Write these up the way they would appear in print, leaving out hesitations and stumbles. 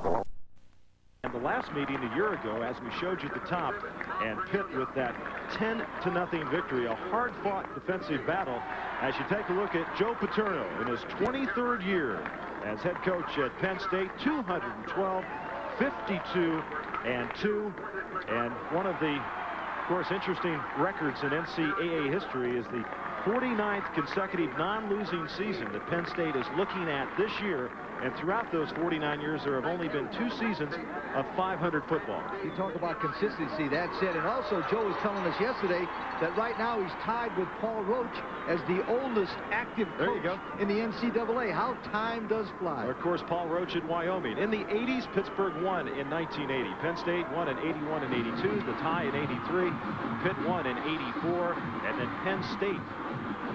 And the last meeting a year ago, as we showed you at the top, and Pitt with that 10-0 victory, a hard-fought defensive battle. As you take a look at Joe Paterno in his 23rd year as head coach at Penn State, 212, 52-2, and one of the, of course, interesting records in NCAA history is the 49th consecutive non-losing season that Penn State is looking at this year. And throughout those 49 years, there have only been 2 seasons of 500 football. You talk about consistency. That's it. And also, Joe was telling us yesterday that right now he's tied with Paul Roach as the oldest active coach in the NCAA. How time does fly. Of course, Paul Roach in Wyoming. In the 80s, Pittsburgh won in 1980. Penn State won in 81 and 82. The tie in 83. Pitt won in 84. And then Penn State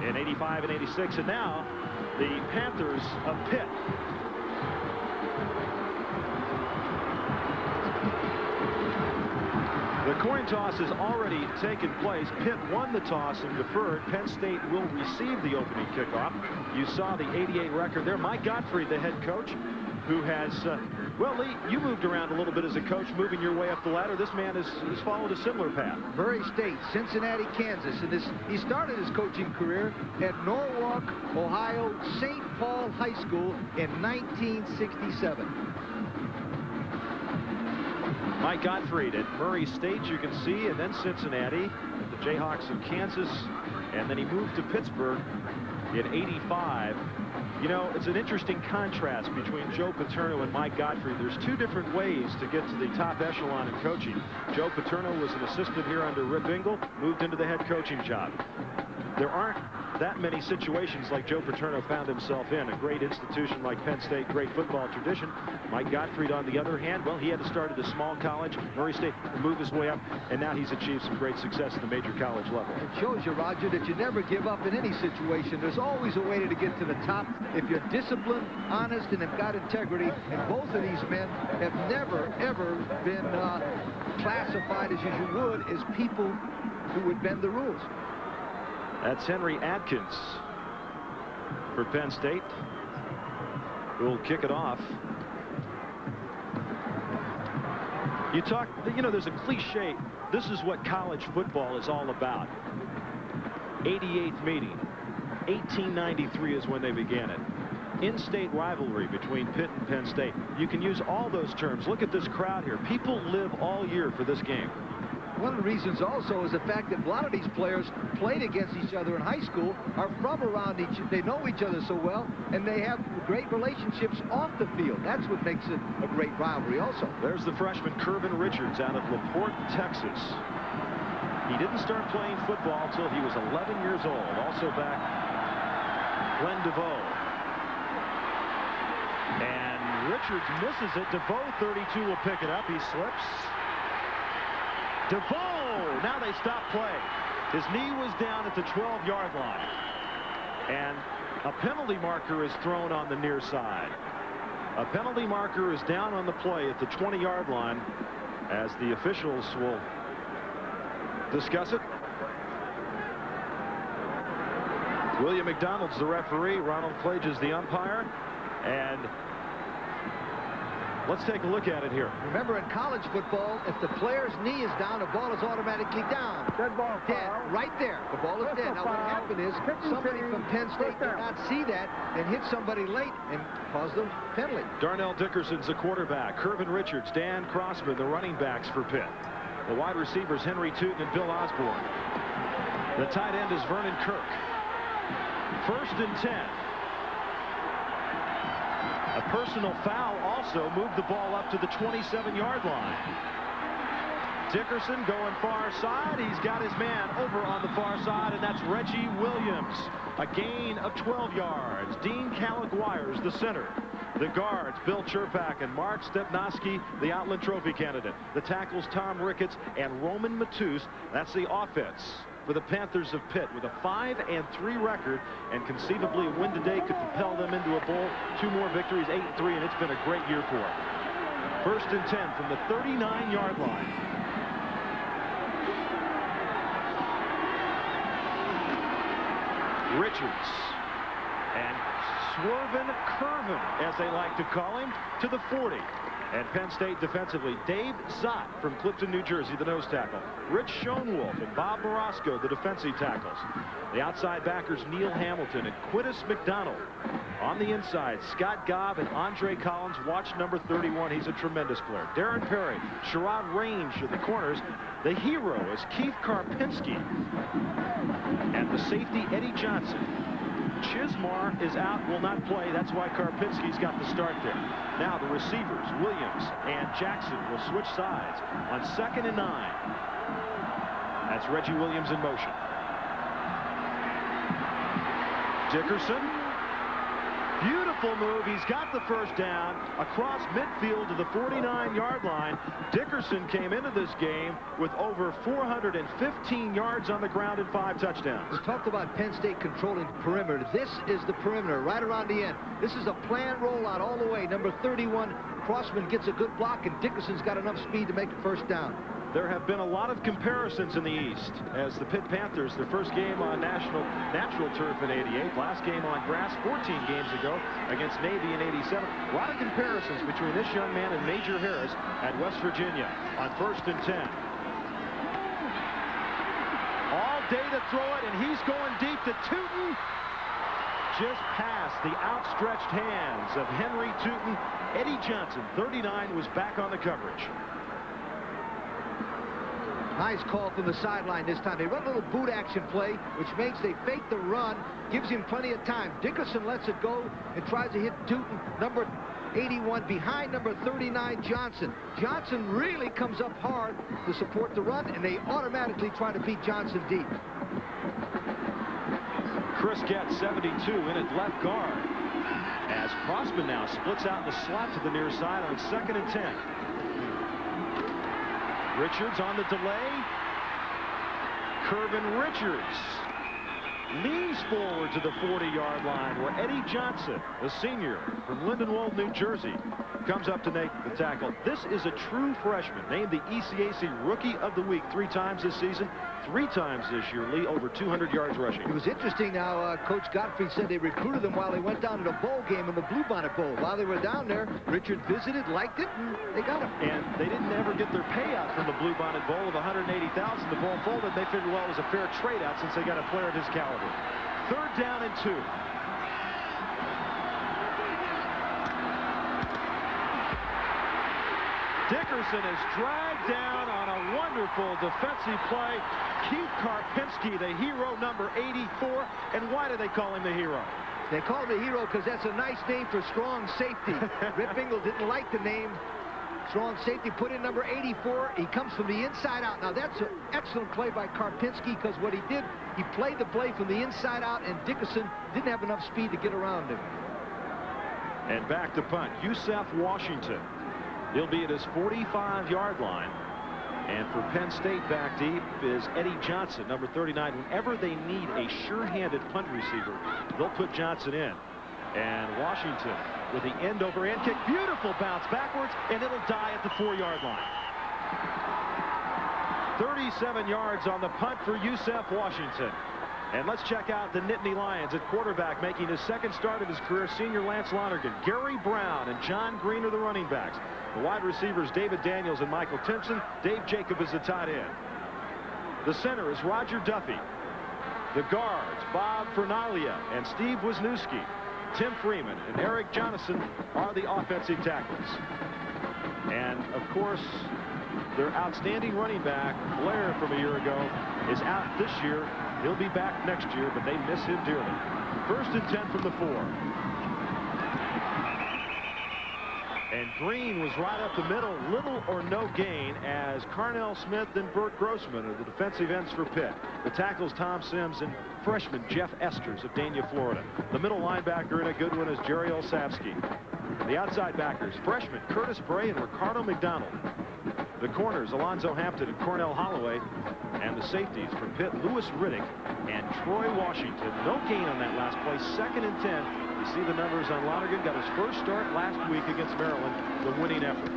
in 85 and 86. And now the Panthers of Pitt. The coin toss has already taken place. Pitt won the toss and deferred. Penn State will receive the opening kickoff. You saw the 88 record there. Mike Gottfried, the head coach, who has, well, Lee, you moved around a little bit as a coach, moving your way up the ladder. This man has followed a similar path. Murray State, Cincinnati, Kansas. And he started his coaching career at Norwalk, Ohio, St. Paul High School in 1967. Mike Gottfried at Murray State, you can see, and then Cincinnati, the Jayhawks of Kansas, and then he moved to Pittsburgh in 85. You know, it's an interesting contrast between Joe Paterno and Mike Gottfried. There's 2 different ways to get to the top echelon in coaching. Joe Paterno was an assistant here under Rip Engel, moved into the head coaching job. There aren't that many situations like Joe Paterno found himself in. A great institution like Penn State, great football tradition. Mike Gottfried, on the other hand, well, he had to start at a small college, Murray State, move his way up, and now he's achieved some great success at the major college level. It shows you, Roger, that you never give up in any situation. There's always a way to get to the top if you're disciplined, honest, and have got integrity. And both of these men have never, ever been classified as you would as people who would bend the rules. That's Henry Adkins for Penn State, who will kick it off. You talk, you know, there's a cliche. This is what college football is all about. 88th meeting. 1893 is when they began it. In-state rivalry between Pitt and Penn State. You can use all those terms. Look at this crowd here. People live all year for this game. One of the reasons also is the fact that a lot of these players played against each other in high school, are from around they know each other so well, and they have great relationships off the field. That's what makes it a great rivalry also. There's the freshman Kervin Richards out of LaPorte, Texas. He didn't start playing football until he was 11 years old. Also back, Glenn DeVoe. And Richards misses it. DeVoe, 32, will pick it up. He slips. DeVoe, now they stop play. His knee was down at the 12-yard line. And a penalty marker is thrown on the near side. A penalty marker is down on the play at the 20-yard line as the officials will discuss it. William McDonald's the referee. Ronald Flage is the umpire. And let's take a look at it here. Remember, in college football, if the player's knee is down, the ball is automatically down. Dead ball. Dead. Right there. The ball is dead. Now, what happened is somebody from Penn State did not see that and hit somebody late and caused a penalty. Darnell Dickerson's the quarterback. Kervin Richards, Dan Crossman, the running backs for Pitt. The wide receivers, Henry Tootin and Bill Osborne. The tight end is Vernon Kirk. 1st and 10. A personal foul also moved the ball up to the 27-yard line. Dickerson going far side. He's got his man over on the far side, and that's Reggie Williams. A gain of 12 yards. Dean Caliguires, the center. The guards, Bill Cherpak and Mark Stepnoski, the Outland Trophy candidate. The tackles, Tom Ricketts and Roman Matus. That's the offense for the Panthers of Pitt, with a 5-3 record, and conceivably a win today could propel them into a bowl. 2 more victories, 8-3, and it's been a great year for them. 1st and 10 from the 39-yard line. Richards and swerving Kervin, as they like to call him, to the 40. And Penn State defensively, Dave Zott from Clifton, New Jersey, the nose tackle. Rich Schoenwolf and Bob Morosco, the defensive tackles. The outside backers, Neil Hamilton and Quintus McDonald. On the inside, Scott Gobb and Andre Collins. Watch number 31. He's a tremendous player. Darren Perry, Sherrod Range at the corners. The hero is Keith Karpinski. And the safety, Eddie Johnson. Chismar is out, will not play. That's why Karpinski's got the start there. Now the receivers, Williams and Jackson, will switch sides on 2nd and 9. That's Reggie Williams in motion. Dickerson. Beautiful move. He's got the first down across midfield to the 49-yard line. Dickerson came into this game with over 415 yards on the ground and 5 touchdowns. We talked about Penn State controlling the perimeter. This is the perimeter right around the end. This is a planned rollout all the way. Number 31, Crossman gets a good block, and Dickerson's got enough speed to make the first down. There have been a lot of comparisons in the East as the Pitt Panthers, their first game on natural turf in '88, last game on grass 14 games ago against Navy in '87. A lot of comparisons between this young man and Major Harris at West Virginia on 1st and 10. All day to throw it, and he's going deep to Tootin. Just past the outstretched hands of Henry Tootin. Eddie Johnson, 39, was back on the coverage. Nice call from the sideline this time. They run a little boot action play, which makes they fake the run, gives him plenty of time. Dickerson lets it go and tries to hit Tootin, number 81, behind number 39, Johnson. Johnson really comes up hard to support the run, and they automatically try to beat Johnson deep. Chris Getz, 72, in at left guard. As Crossman now splits out in the slot to the near side on 2nd and 10. Richards on the delay. Curvin Richards leans forward to the 40-yard line where Eddie Johnson, the senior from Lindenwold, New Jersey, comes up to make the tackle. This is a true freshman, named the ECAC Rookie of the Week 3 times this season, 3 times this year. Lee, over 200 yards rushing. It was interesting now, Coach Godfrey said they recruited them while they went down to the bowl game in the Bluebonnet Bowl. While they were down there, Richard visited, liked it, and they got him. And they didn't ever get their payout from the Bluebonnet Bowl of $180,000. The bowl folded. They figured, well, it was a fair trade out since they got a player of his caliber. 3rd down and 2. Dickerson is dragged down on a wonderful defensive play. Keith Karpinski, the hero, number 84. And why do they call him the hero? They call him the hero because that's a nice name for strong safety. Rip Engel didn't like the name. Strong safety, put in number 84. He comes from the inside out. Now, that's an excellent play by Karpinski because what he did, he played the play from the inside out, and Dickerson didn't have enough speed to get around him. And back to punt, Yusef Washington. He'll be at his 45-yard line. And for Penn State back deep is Eddie Johnson, number 39. Whenever they need a sure-handed punt receiver, they'll put Johnson in. And Washington with the end-over-end kick. Beautiful bounce backwards, and it'll die at the 4-yard line. 37 yards on the punt for Yusef Washington. And let's check out the Nittany Lions at quarterback, making his 2nd start of his career, senior Lance Lonergan. Gary Brown and John Green are the running backs. The wide receivers, David Daniels and Michael Timpson. Dave Jacob is the tight end. The center is Roger Duffy. The guards, Bob Fernalia and Steve Wisniewski. Tim Freeman and Eric Jonathan are the offensive tackles. And, of course, their outstanding running back, Blair, from a year ago, is out this year. He'll be back next year, but they miss him dearly. 1st and 10 from the 4. And Green was right up the middle, little or no gain, as Carnell Smith and Burt Grossman are the defensive ends for Pitt. The tackles, Tom Sims and freshman Jeff Esters of Dania, Florida. The middle linebacker in a good one is Jerry Olsavsky. The outside backers, freshmen Curtis Bray and Ricardo McDonald. The corners, Alonzo Hampton and Cornell Holloway. And the safeties for Pitt, Lewis Riddick and Troy Washington. No gain on that last play, 2nd and 10. You see the numbers on Lonergan. Got his first start last week against Maryland, the winning effort.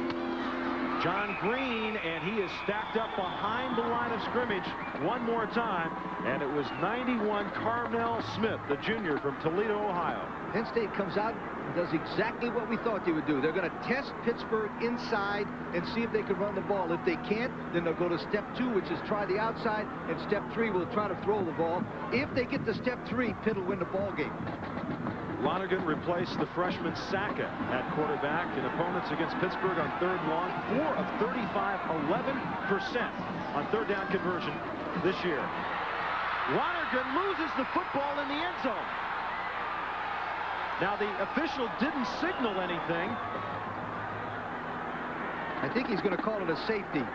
John Green, and he is stacked up behind the line of scrimmage one more time, and it was 91 Carmel Smith, the junior from Toledo, Ohio. Penn State comes out and does exactly what we thought they would do. They're going to test Pittsburgh inside and see if they can run the ball. If they can't, then they'll go to step 2, which is try the outside, and step 3 will try to throw the ball. If they get to step 3, Pitt will win the ball game. Lonergan replaced the freshman Saka at quarterback, and opponents against Pittsburgh on 3rd and long, 4 of 35, 11% on 3rd down conversion this year. Lonergan loses the football in the end zone. Now the official didn't signal anything. I think he's going to call it a safety.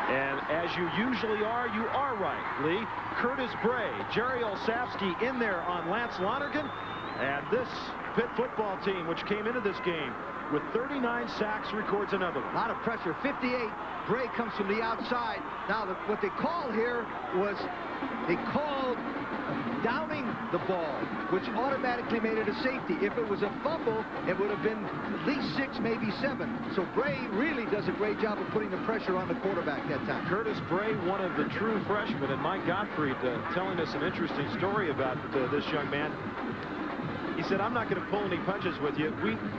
And as you usually are, you are right, Lee. Curtis Bray, Jerry Olszewski in there on Lance Lonergan. And this Pitt football team, which came into this game with 39 sacks, records another one. A lot of pressure. 58. Bray comes from the outside. Now, what they called here was they called downing the ball, which automatically made it a safety. If it was a fumble, it would have been at least 6, maybe 7. So Bray really does a great job of putting the pressure on the quarterback that time. Curtis Bray, one of the true freshmen, and Mike Gottfried telling us an interesting story about this young man. He said, I'm not going to pull any punches with you.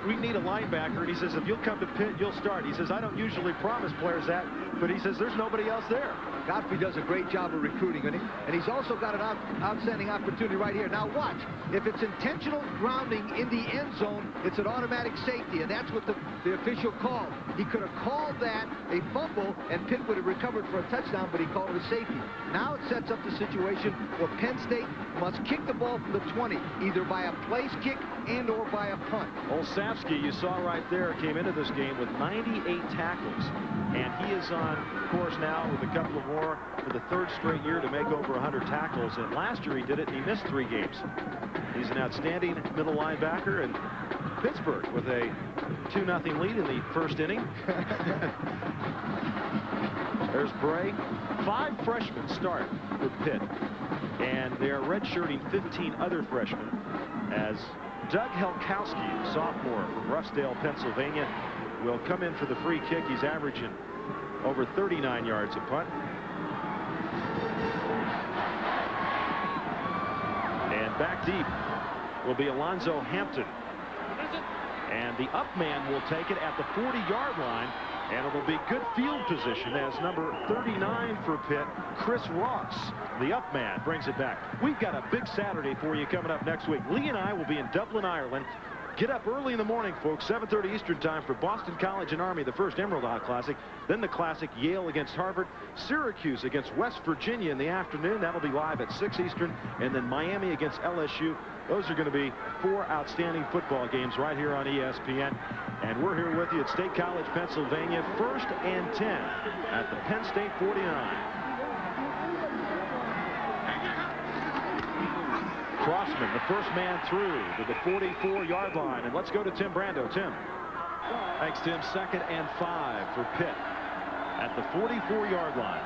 We need a linebacker. And he says, if you'll come to Pitt, you'll start. He says, I don't usually promise players that, but he says, there's nobody else there. Godfrey does a great job of recruiting, and he's also got an outstanding opportunity right here. Now watch, if it's intentional grounding in the end zone, it's an automatic safety, and that's what the official called. He could have called that a fumble, and Pitt would have recovered for a touchdown, but he called it a safety. Now it sets up the situation where Penn State must kick the ball from the 20, either by a place kick and or by a punt. Olszewski, you saw right there, came into this game with 98 tackles, and he is on course now with a couple of more for the 3rd straight year to make over 100 tackles. And last year he did it, and he missed 3 games. He's an outstanding middle linebacker, and Pittsburgh with a 2-0 lead in the 1st inning. There's Bray. 5 freshmen start for Pitt, and they are redshirting 15 other freshmen, as Doug Helkowski, sophomore from Roughdale, Pennsylvania, will come in for the free kick. He's averaging over 39 yards a punt. And back deep will be Alonzo Hampton. And the up man will take it at the 40-yard line. And it'll be good field position as number 39 for Pitt, Chris Ross, the up man, brings it back. We've got a big Saturday for you coming up next week. Lee and I will be in Dublin, Ireland. Get up early in the morning, folks, 7:30 Eastern time for Boston College and Army, the first Emerald Isle Classic. Then the Classic, Yale against Harvard, Syracuse against West Virginia in the afternoon. That'll be live at 6 Eastern. And then Miami against LSU. Those are going to be 4 outstanding football games right here on ESPN. And we're here with you at State College, Pennsylvania, 1st and 10 at the Penn State 49. Crossman, the first man through to the 44-yard line. And let's go to Tim Brando. Tim. Thanks, Tim. 2nd and 5 for Pitt at the 44-yard line.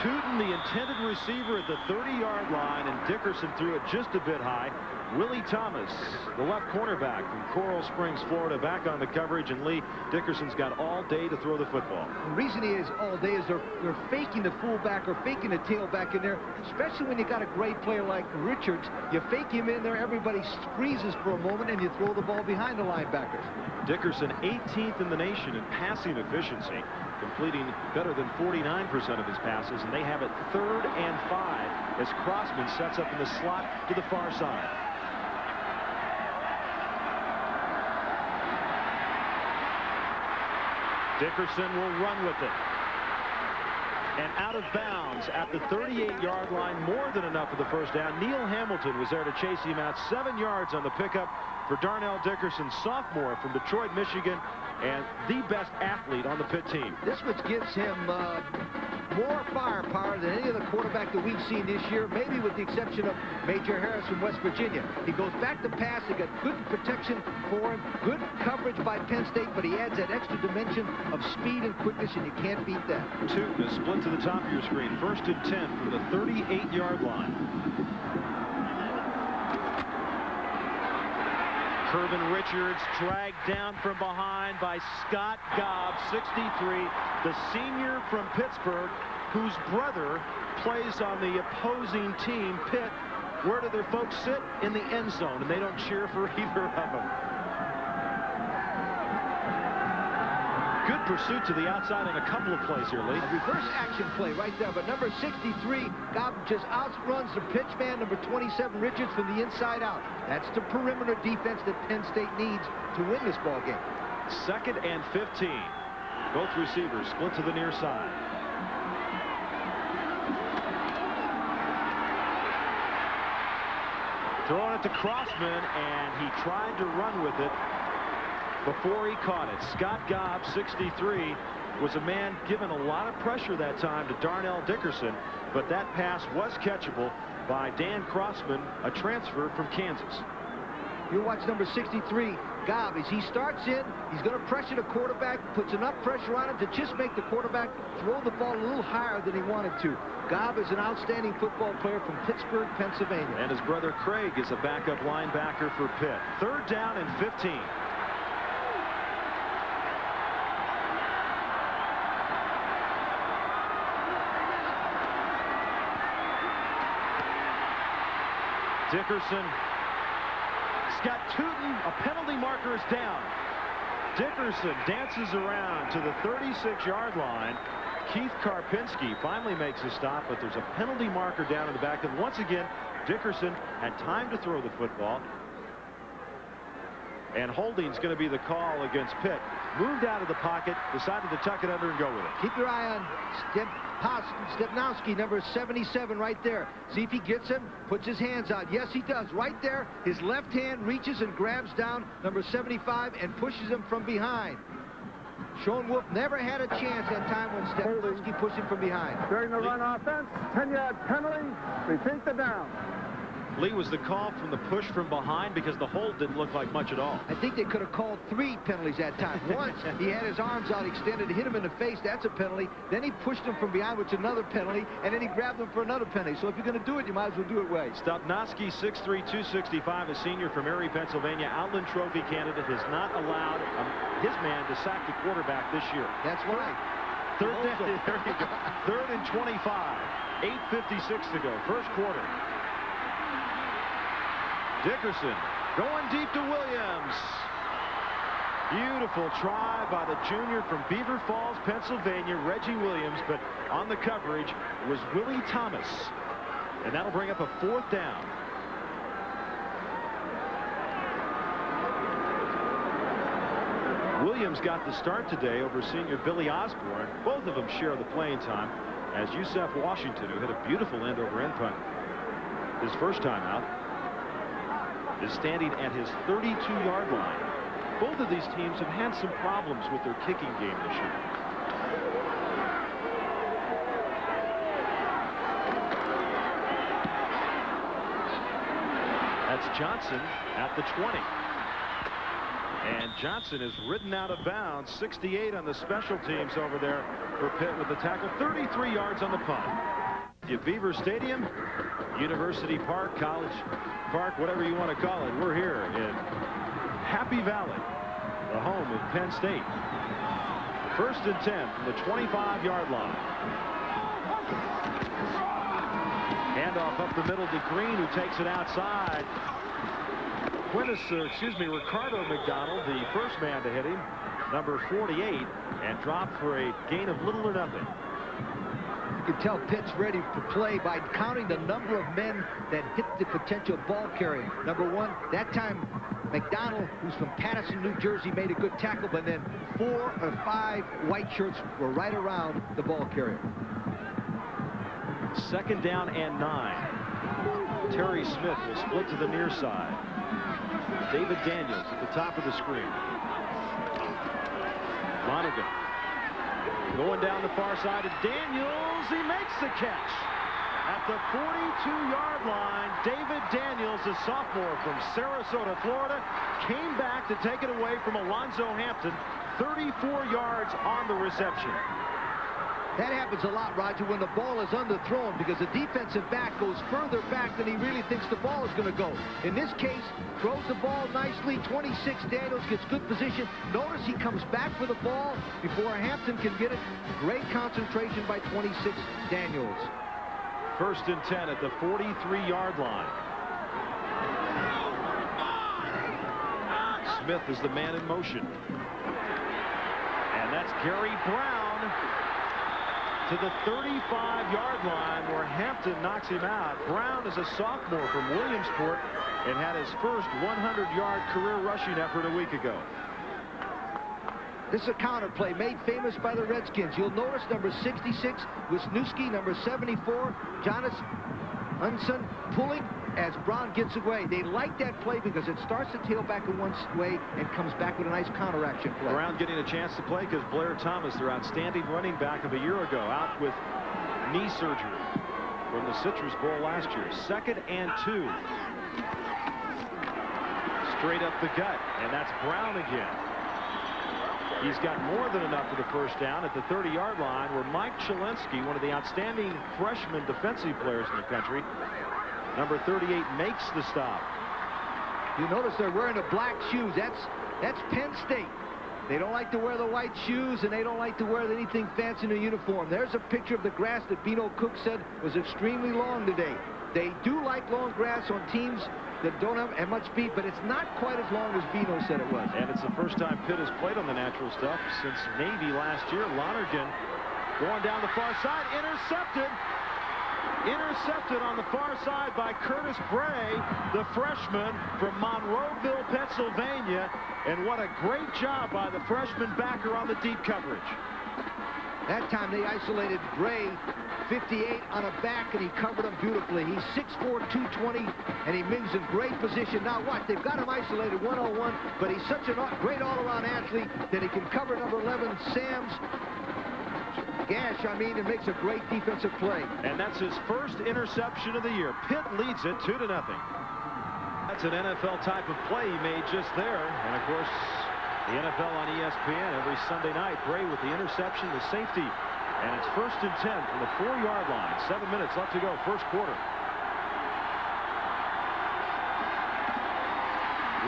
Tootin, the intended receiver, at the 30-yard line, and Dickerson threw it just a bit high. Willie Thomas, the left cornerback from Coral Springs, Florida, back on the coverage, and Lee Dickerson's got all day to throw the football. The reason he is all day is they're faking the fullback or faking the tailback in there, especially when you got a great player like Richards. You fake him in there, everybody freezes for a moment, and you throw the ball behind the linebackers. Dickerson 18th in the nation in passing efficiency, completing better than 49% of his passes, and they have it 3rd and 5 as Crossman sets up in the slot to the far side. Dickerson will run with it. And out of bounds at the 38-yard line, more than enough for the first down. Neil Hamilton was there to chase him out. 7 yards on the pickup for Darnell Dickerson, sophomore from Detroit, Michigan, and the best athlete on the Pitt team. This which gives him more firepower than any other quarterback that we've seen this year, maybe with the exception of Major Harris from West Virginia. He goes back to pass. They got good protection for him, good coverage by Penn State, but he adds that extra dimension of speed and quickness, and you can't beat that. Tootin is split to the top of your screen. 1st and 10 from the 38-yard line. Kirvin Richards dragged down from behind by Scott Gobb, 63, the senior from Pittsburgh, whose brother plays on the opposing team, Pitt. Where do their folks sit? In the end zone, and they don't cheer for either of them. Good pursuit to the outside on a couple of plays here, Lee. A reverse action play right there, but number 63, Gobb just outruns the pitch man, number 27, Richards, from the inside out. That's the perimeter defense that Penn State needs to win this ball game. 2nd and 15. Both receivers split to the near side. Throwing it to Crossman, and he tried to run with it before he caught it. Scott Gobb, 63, was a man given a lot of pressure that time to Darnell Dickerson, but that pass was catchable by Dan Crossman, a transfer from Kansas. You watch number 63, Gobb, as he starts in, he's going to pressure the quarterback, puts enough pressure on him to just make the quarterback throw the ball a little higher than he wanted to. Gobb is an outstanding football player from Pittsburgh, Pennsylvania. And his brother Craig is a backup linebacker for Pitt. 3rd down and 15. Dickerson. Scott Tootin, a penalty marker is down. Dickerson dances around to the 36-yard line. Keith Karpinski finally makes a stop, but there's a penalty marker down in the back. And once again, Dickerson had time to throw the football. And holding's going to be the call against Pitt. Moved out of the pocket, decided to tuck it under and go with it. Keep your eye on Stepnowski, number 77, right there. See if he gets him, puts his hands out. Yes, he does. Right there, his left hand reaches and grabs down number 75 and pushes him from behind. Sean Wolf never had a chance that time when Stepnowski pushed him from behind. During the run offense, 10-yard penalty, repeat the down. Lee, was the call from the push from behind because the hold didn't look like much at all? I think they could have called 3 penalties that time. Once, he had his arms out extended to hit him in the face. That's a penalty. Then he pushed him from behind, which is another penalty. And then he grabbed him for another penalty. So if you're going to do it, you might as well do it right. Stepnowski, 6'3", 265, a senior from Erie, Pennsylvania, Outland Trophy candidate, has not allowed his man to sack the quarterback this year. That's right. There you go. 3rd and 25. 8:56 to go. First quarter. Dickerson going deep to Williams. Beautiful try by the junior from Beaver Falls, Pennsylvania, Reggie Williams, but on the coverage was Willie Thomas. And that'll bring up a 4th down. Williams got the start today over senior Billy Osborne. Both of them share the playing time, as Yusef Washington, who hit a beautiful end-over-end punt his first time out, is standing at his 32-yard line. Both of these teams have had some problems with their kicking game this year. That's Johnson at the 20. And Johnson is ridden out of bounds. 68 on the special teams over there for Pitt with the tackle. 33 yards on the punt. Beaver Stadium, University Park, College Park, whatever you want to call it. We're here in Happy Valley, the home of Penn State. 1st and 10 from the 25-yard line. Handoff up the middle to Green, who takes it outside. Ricardo McDonald, the first man to hit him, number 48, and dropped for a gain of little or nothing. You can tell Pitt's ready to play by counting the number of men that hit the potential ball carrier. Number 1, that time McDonald, who's from Paterson, New Jersey, made a good tackle, but then 4 or 5 white shirts were right around the ball carrier. 2nd down and 9. Terry Smith will split to the near side. David Daniels at the top of the screen. Monaghan going down the far side, and Daniels, he makes the catch. At the 42-yard line, David Daniels, a sophomore from Sarasota, Florida, came back to take it away from Alonzo Hampton. 34 yards on the reception. That happens a lot, Roger, when the ball is underthrown, because the defensive back goes further back than he really thinks the ball is going to go. In this case, throws the ball nicely. 26 Daniels gets good position. Notice he comes back for the ball before Hampton can get it. Great concentration by 26 Daniels. 1st and 10 at the 43-yard line. Smith is the man in motion. And that's Gary Brown to the 35-yard line, where Hampton knocks him out. Brown is a sophomore from Williamsport and had his first 100-yard career rushing effort a week ago. This is a counter play made famous by the Redskins. You'll notice number 66, Wisniewski, number 74, Jonas Unson pulling as Brown gets away. They like that play because it starts the tailback in one way and comes back with a nice counteraction play. Brown getting a chance to play because Blair Thomas, their outstanding running back of a year ago, out with knee surgery from the Citrus Bowl last year. 2nd and 2. Straight up the gut, and that's Brown again. He's got more than enough for the first down at the 30-yard line, where Mike Chalensky, one of the outstanding freshman defensive players in the country, number 38, makes the stop. You notice they're wearing the black shoes. That's Penn State. They don't like to wear the white shoes, and they don't like to wear anything fancy in the uniform. There's a picture of the grass that Bino Cook said was extremely long today. They do like long grass on teams that don't have much speed, but it's not quite as long as Bino said it was. And it's the first time Pitt has played on the natural stuff since maybe last year. Lonergan going down the far side, intercepted. Intercepted on the far side by Curtis Bray, the freshman from Monroeville, Pennsylvania. And what a great job by the freshman backer on the deep coverage. That time they isolated Bray, 58 on a back, and he covered him beautifully. He's 6'4", 220, and he moves in great position. Now watch, they've got him isolated 1-on-1, but he's such a great all-around athlete that he can cover number 11, Sam's gash, and makes a great defensive play. And that's his first interception of the year. Pitt leads it 2-0. That's an NFL type of play he made just there. And of course, the NFL on ESPN every Sunday night. Bray with the interception, the safety. And it's 1st and 10 from the 4-yard line. 7 minutes left to go, first quarter.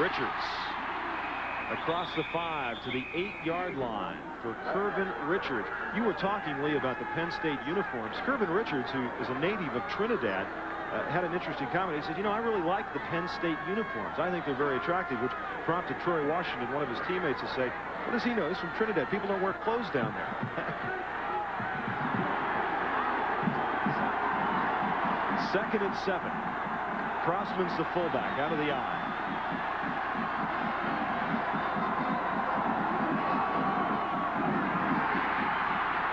Richards across the 5 to the 8-yard line for Kervin Richards. You were talking, Lee, about the Penn State uniforms. Kervin Richards, who is a native of Trinidad, had an interesting comment. He said, I really like the Penn State uniforms. I think they're very attractive, which prompted Troy Washington, one of his teammates, to say, what does he know? He's from Trinidad. People don't wear clothes down there. 2nd and 7. Crossman's the fullback, out of the eye.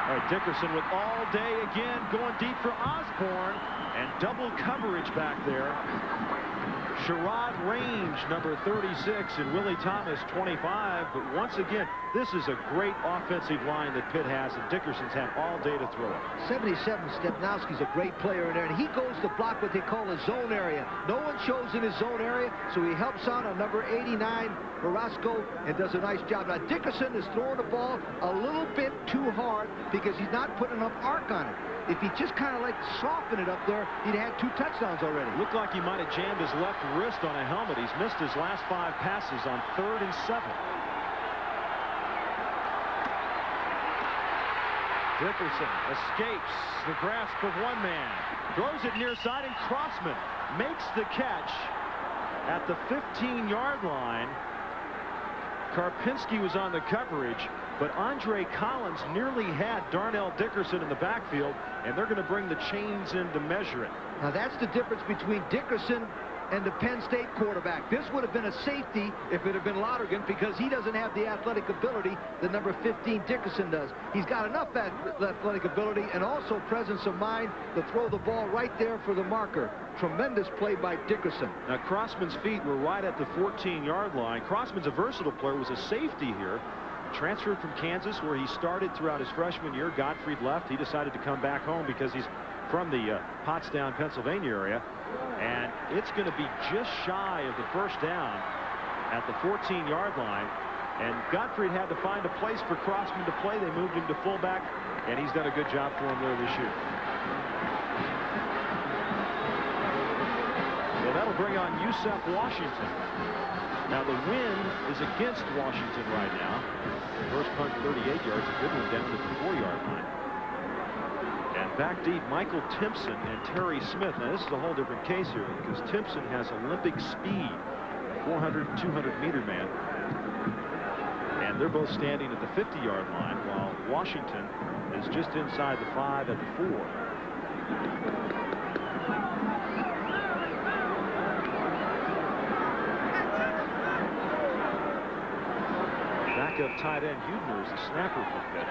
All right, Dickerson with all day again, going deep for Osborne, and double coverage back there. Sherrod Range, number 36, and Willie Thomas, 25. But once again, this is a great offensive line that Pitt has, and Dickerson's had all day to throw it. 77, Stepnowski's a great player in there, and he goes to block what they call a zone area. No one shows in his zone area, so he helps out on number 89, Carrasco, and does a nice job. Now, Dickerson is throwing the ball a little bit too hard because he's not putting enough arc on it. If he just kind of like softened it up there, he'd had 2 touchdowns already. Looked like he might have jammed his left wrist on a helmet. He's missed his last 5 passes on 3rd and 7. Dickerson escapes the grasp of one man. Throws it near side, and Crossman makes the catch at the 15-yard line. Karpinski was on the coverage, but Andre Collins nearly had Darnell Dickerson in the backfield, and they're going to bring the chains in to measure it. Now that's the difference between Dickerson and the Penn State quarterback. This would have been a safety if it had been Lonergan, because he doesn't have the athletic ability that number 15 Dickerson does. He's got enough athletic ability and also presence of mind to throw the ball right there for the marker. Tremendous play by Dickerson. Now, Crossman's feet were right at the 14-yard line. Crossman's a versatile player, was a safety here. Transferred from Kansas, where he started throughout his freshman year. Gottfried left. He decided to come back home because he's from the Pottstown, Pennsylvania area. And it's going to be just shy of the first down at the 14-yard line. And Gottfried had to find a place for Crossman to play. They moved him to fullback, and he's done a good job for him there this year. So that'll bring on Yusef Washington. Now the wind is against Washington right now. First punt 38 yards, a good one down to the 4-yard line. And back deep, Michael Timpson and Terry Smith. Now this is a whole different case here because Timpson has Olympic speed, 400 and 200 meter man. And they're both standing at the 50-yard line while Washington is just inside the 5 at the 4. Backup tight end Hudner is the snapper for Pitt.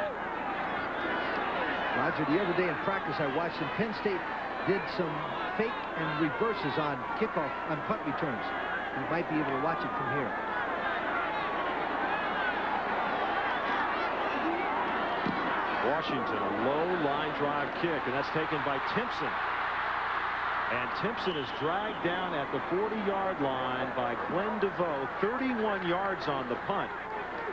Roger, the other day in practice I watched them. Penn State did some fake and reverses on kickoff, on punt returns. You might be able to watch it from here. Washington, a low line drive kick, and that's taken by Timpson. And Timpson is dragged down at the 40-yard line by Glenn DeVoe, 31 yards on the punt.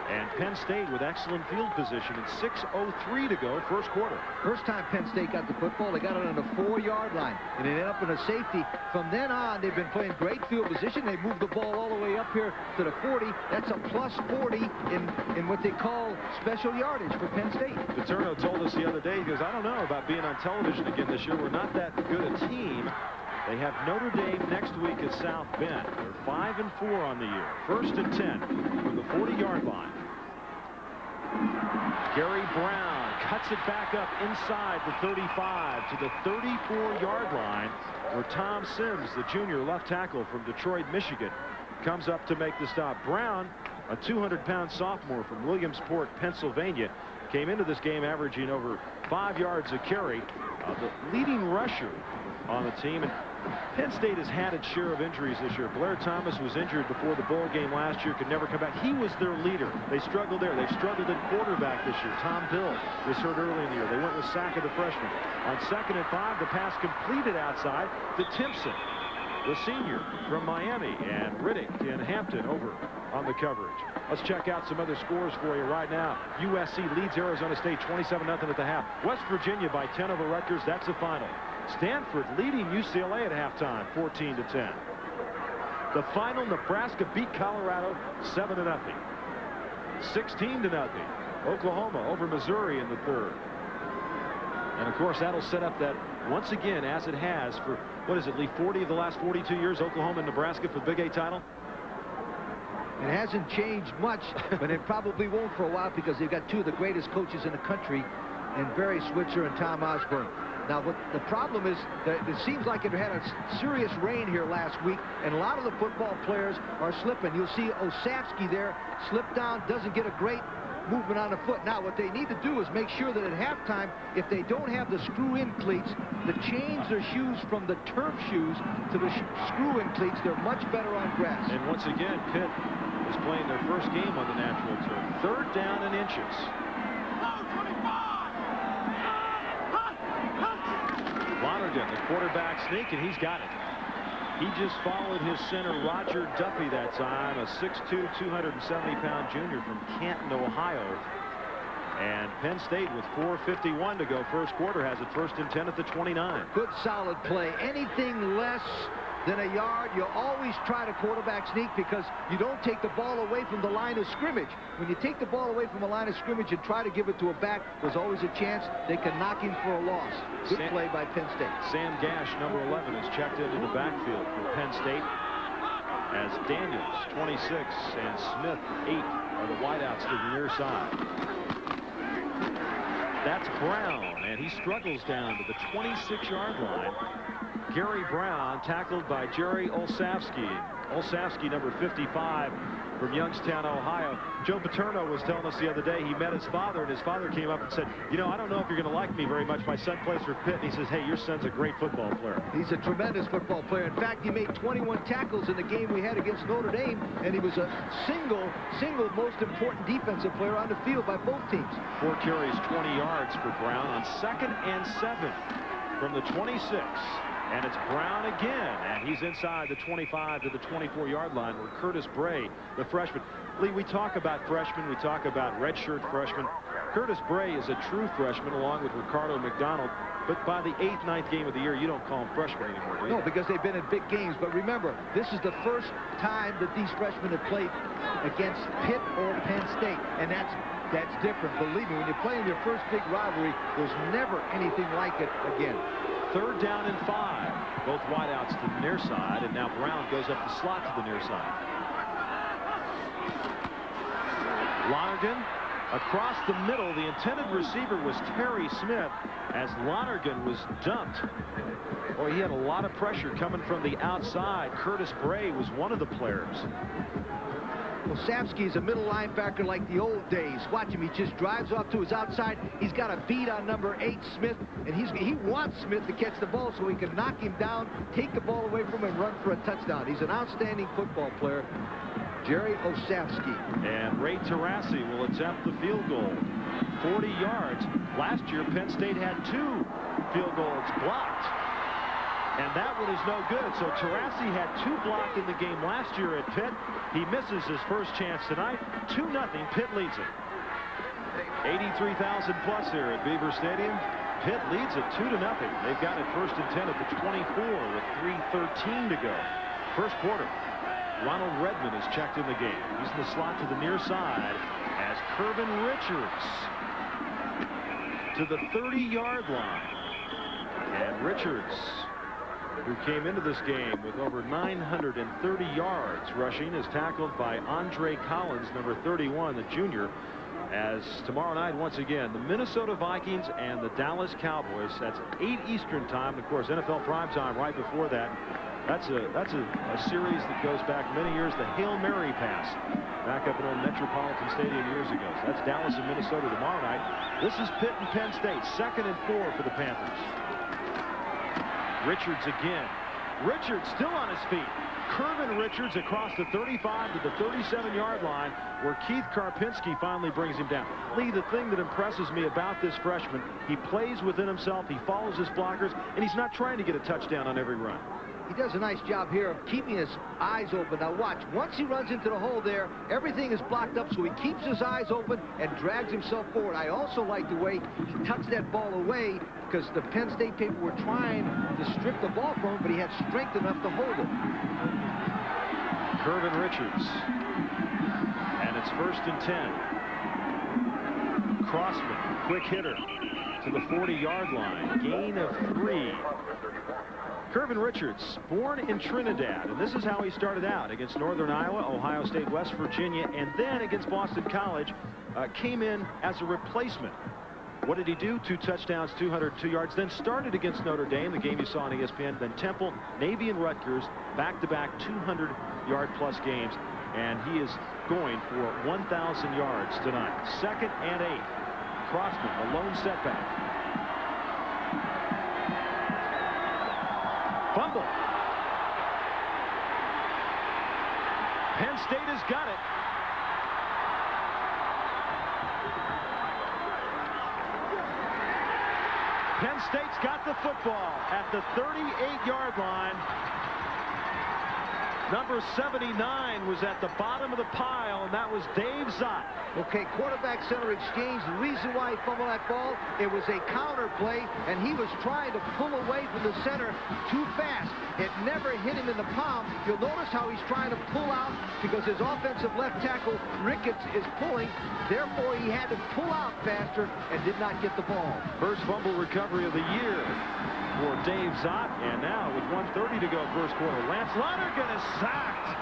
And Penn State with excellent field position and 6:03 to go, first quarter. First time Penn State got the football, they got it on the 4-yard line, and it ended up in a safety. From then on, they've been playing great field position. They moved the ball all the way up here to the 40. That's a plus 40 in what they call special yardage for Penn State. Paterno told us the other day, he goes, I don't know about being on television again this year. We're not that good a team. They have Notre Dame next week at South Bend. They're 5-4 on the year. 1st and 10 from the 40-yard line. Gary Brown cuts it back up inside the 35 to the 34-yard line, where Tom Sims, the junior left tackle from Detroit, Michigan, comes up to make the stop. Brown, a 200-pound sophomore from Williamsport, Pennsylvania, came into this game averaging over 5 yards a carry. The leading rusher on the team. And Penn State has had its share of injuries this year. Blair Thomas was injured before the bowl game last year, could never come back. He was their leader. They struggled there. They've struggled at quarterback this year. Tom Bill was hurt early in the year. They went with Saka, the freshman. On 2nd and 5, the pass completed outside to Timpson, the senior from Miami, and Riddick in Hampton over on the coverage. Let's check out some other scores for you right now. USC leads Arizona State 27-0 at the half. West Virginia by 10 over Rutgers. That's the final. Stanford leading UCLA at halftime, 14-10. The final, Nebraska beat Colorado 7-0. 16-0. Oklahoma over Missouri in the 3rd. And of course, that'll set up that once again, as it has for, what is it, Lee, 40 of the last 42 years, Oklahoma and Nebraska for the Big 8 title? It hasn't changed much, but it probably won't for a while because they've got 2 of the greatest coaches in the country, in Barry Switzer and Tom Osborne. Now, what the problem is that it seems like it had a serious rain here last week, and a lot of the football players are slipping. You'll see Osavsky there slip down, doesn't get a great movement on the foot. Now, what they need to do is make sure that at halftime, if they don't have the screw-in cleats, to change their shoes from the turf shoes to the screw-in cleats. They're much better on grass. And once again, Pitt is playing their first game on the natural turf. 3rd down and inches. Lonergan, the quarterback sneak, and he's got it. He just followed his center, Roger Duffy, that time, a 6'2", 270-pound junior from Canton, Ohio. And Penn State, with 4:51 to go, first quarter, has it 1st and 10 at the 29. Good, solid play. Anything less than a yard, you always try to quarterback sneak because you don't take the ball away from the line of scrimmage. When you take the ball away from the line of scrimmage and try to give it to a back, there's always a chance they can knock him for a loss. Good play by Penn State. Sam Gash, number 11, is checked into the backfield for Penn State, as Daniels, 26, and Smith, 8, are the wideouts to the near side. That's Brown, and he struggles down to the 26-yard line. Gary Brown tackled by Jerry Olsavsky. Olsavsky, number 55, from Youngstown, Ohio. Joe Paterno was telling us the other day he met his father, and his father came up and said, you know, I don't know if you're going to like me very much. My son plays for Pitt. And he says, hey, your son's a great football player. He's a tremendous football player. In fact, he made 21 tackles in the game we had against Notre Dame, and he was a single most important defensive player on the field by both teams. 4 carries, 20 yards for Brown on 2nd and 7 from the 26. And it's Brown again, and he's inside the 25 to the 24-yard line where Curtis Bray, the freshman. Lee, we talk about freshmen, we talk about redshirt freshmen. Curtis Bray is a true freshman along with Ricardo McDonald. But by the 8th, 9th game of the year, you don't call them freshmen anymore, do you? No, because they've been in big games. But remember, this is the first time that these freshmen have played against Pitt or Penn State. And that's different. Believe me, when you play in your first big rivalry, there's never anything like it again. 3rd down and 5. Both wideouts to the near side, and now Brown goes up the slot to the near side. Lonergan across the middle. The intended receiver was Terry Smith as Lonergan was dumped. Boy, he had a lot of pressure coming from the outside. Curtis Bray was one of the players. Well, Sapsky is a middle linebacker like the old days. Watch him. He just drives off to his outside. He's got a beat on number 8, Smith, and he wants Smith to catch the ball so he can knock him down, take the ball away from him, and run for a touchdown. He's an outstanding football player, Jerry Osafsky. And Ray Tarassi will attempt the field goal. 40 yards. Last year, Penn State had 2 field goals blocked. And that one is no good. So Tarassi had 2 blocked in the game last year at Pitt. He misses his first chance tonight. 2-0. Pitt leads it. 83,000 plus here at Beaver Stadium. Pitt leads it 2-0. They've got it 1st and 10 at the 24 with 3:13 to go. First quarter. Ronald Redmond is checked in the game. He's in the slot to the near side as Kervin Richards to the 30-yard line. And Richards, who came into this game with over 930 yards rushing, is tackled by Andre Collins, number 31, the junior, as tomorrow night, once again, the Minnesota Vikings and the Dallas Cowboys. That's 8 Eastern time. And of course, NFL primetime right before that. That's a series that goes back many years. The Hail Mary pass back up in old Metropolitan Stadium years ago. So that's Dallas and Minnesota tomorrow night. This is Pitt and Penn State. 2nd and 4 for the Panthers. Richards again. Richards still on his feet. Kervin Richards across the 35 to the 37-yard line where Keith Karpinski finally brings him down. Lee, the thing that impresses me about this freshman, he plays within himself, he follows his blockers, and he's not trying to get a touchdown on every run. He does a nice job here of keeping his eyes open. Now watch, once he runs into the hole there, everything is blocked up, so he keeps his eyes open and drags himself forward. I also like the way he tucks that ball away because the Penn State people were trying to strip the ball from him, but he had strength enough to hold it. Kervin Richards. And it's 1st and 10. Crossman, quick hitter to the 40-yard line. Gain of 3. Kervin Richards, born in Trinidad, and this is how he started out against Northern Iowa, Ohio State, West Virginia, and then against Boston College, came in as a replacement. What did he do? 2 touchdowns, 202 yards, then started against Notre Dame, the game you saw on ESPN, then Temple, Navy, and Rutgers, back-to-back 200-yard-plus games, and he is going for 1,000 yards tonight. 2nd and 8. Crossman, a lone setback. Fumble. Penn State has got it. Penn State's got the football at the 38-yard line. Number 79 was at the bottom of the pile, and that was Dave Zott. Okay, quarterback-center exchange. The reason why he fumbled that ball, it was a counter play, and he was trying to pull away from the center too fast. It never hit him in the palm. You'll notice how he's trying to pull out because his offensive left tackle, Ricketts, is pulling. Therefore, he had to pull out faster and did not get the ball. First fumble recovery of the year for Dave Zott, and now with 1:30 to go first quarter, Lance Lonergan is sacked.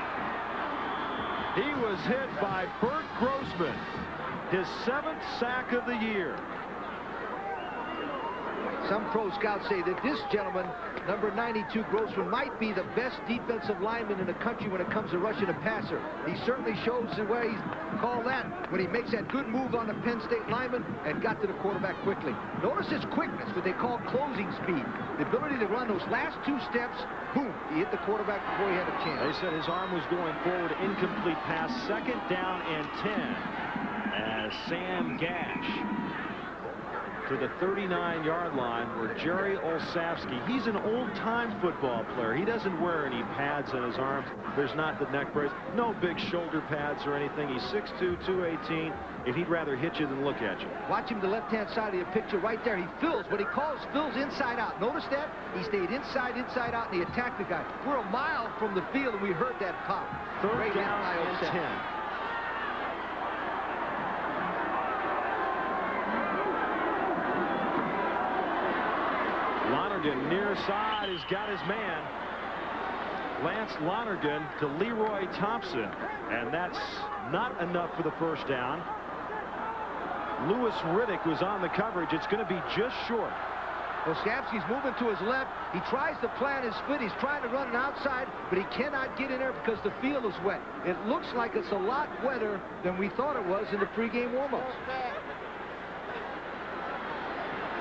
He was hit by Bert Grossman, his 7th sack of the year. Some pro scouts say that this gentleman, number 92, Grossman, might be the best defensive lineman in the country when it comes to rushing a passer. He certainly shows the way he's called that when he makes that good move on the Penn State lineman and got to the quarterback quickly. Notice his quickness, what they call closing speed. The ability to run those last 2 steps, boom, he hit the quarterback before he had a chance. They said his arm was going forward, incomplete pass, 2nd down and 10 as Sam Gash to the 39-yard line where Jerry Olszewski, he's an old-time football player. He doesn't wear any pads on his arms. There's not the neck brace, no big shoulder pads or anything. He's 6'2", 218, and he'd rather hit you than look at you. Watch him, the left-hand side of your picture right there. He fills, what he calls fills inside out. Notice that? He stayed inside out, and he attacked the guy. We're a mile from the field, and we heard that pop. Third down and 10. Lonergan near side has got his man. Lance Lonergan to Leroy Thompson, and that's not enough for the first down. Lewis Riddick was on the coverage. It's going to be just short. Olszewski's moving to his left. He tries to plant his foot. He's trying to run it outside, but he cannot get in there because the field is wet. It looks like it's a lot wetter than we thought it was in the pregame warm-ups.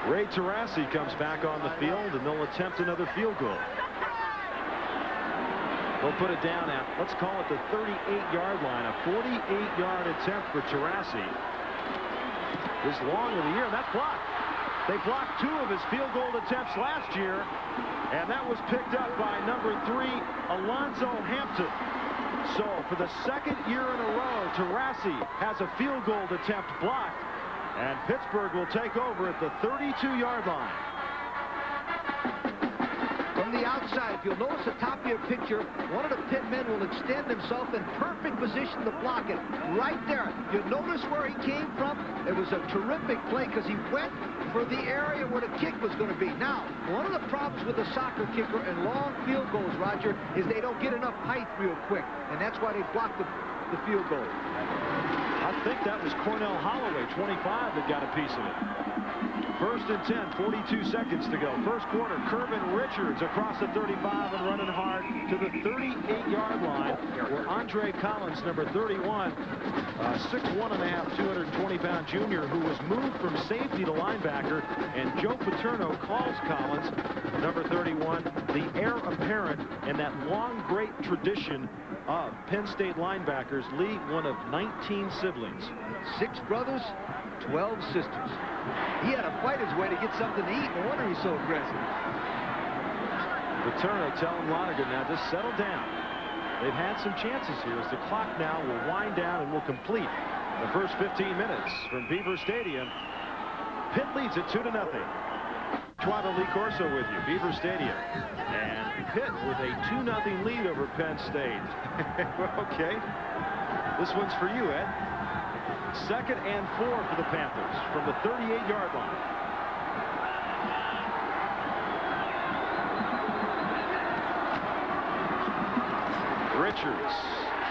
Ray Tarasi comes back on the field, and they'll attempt another field goal. They'll put it down at, let's call it the 38-yard line. A 48-yard attempt for Tarasi. This long of the year, and that's blocked. They blocked 2 of his field goal attempts last year, and that was picked up by number 3, Alonzo Hampton. So for the second year in a row, Tarasi has a field goal attempt blocked, and Pittsburgh will take over at the 32-yard line. From the outside, if you'll notice the top of your picture, one of the Pitt men will extend himself in perfect position to block it. Right there. You notice where he came from? It was a terrific play because he went for the area where the kick was going to be. Now, one of the problems with a soccer kicker and long field goals, Roger, is they don't get enough height real quick, and that's why they block the field goal. I think that was Cornell Holloway, 25, that got a piece of it. First and 10, 42 seconds to go. First quarter, Kervin Richards across the 35 and running hard to the 38-yard line, where Andre Collins, number 31, 6'1½", 220-pound junior, who was moved from safety to linebacker, and Joe Paterno calls Collins, number 31, the heir apparent in that long, great tradition of Penn State linebackers. Lee, one of 19 siblings. 6 brothers, 12 sisters. He had to fight his way to get something to eat. No wonder he's so aggressive. Paterno telling Lonergan now, just settle down. They've had some chances here as the clock now will wind down and will complete the first 15 minutes from Beaver Stadium. Pitt leads it 2-0. Schwab Lee Corso with you, Beaver Stadium. And Pitt with a 2-0 lead over Penn State. Okay. This one's for you, Ed. 2nd and 4 for the Panthers from the 38-yard line. Richards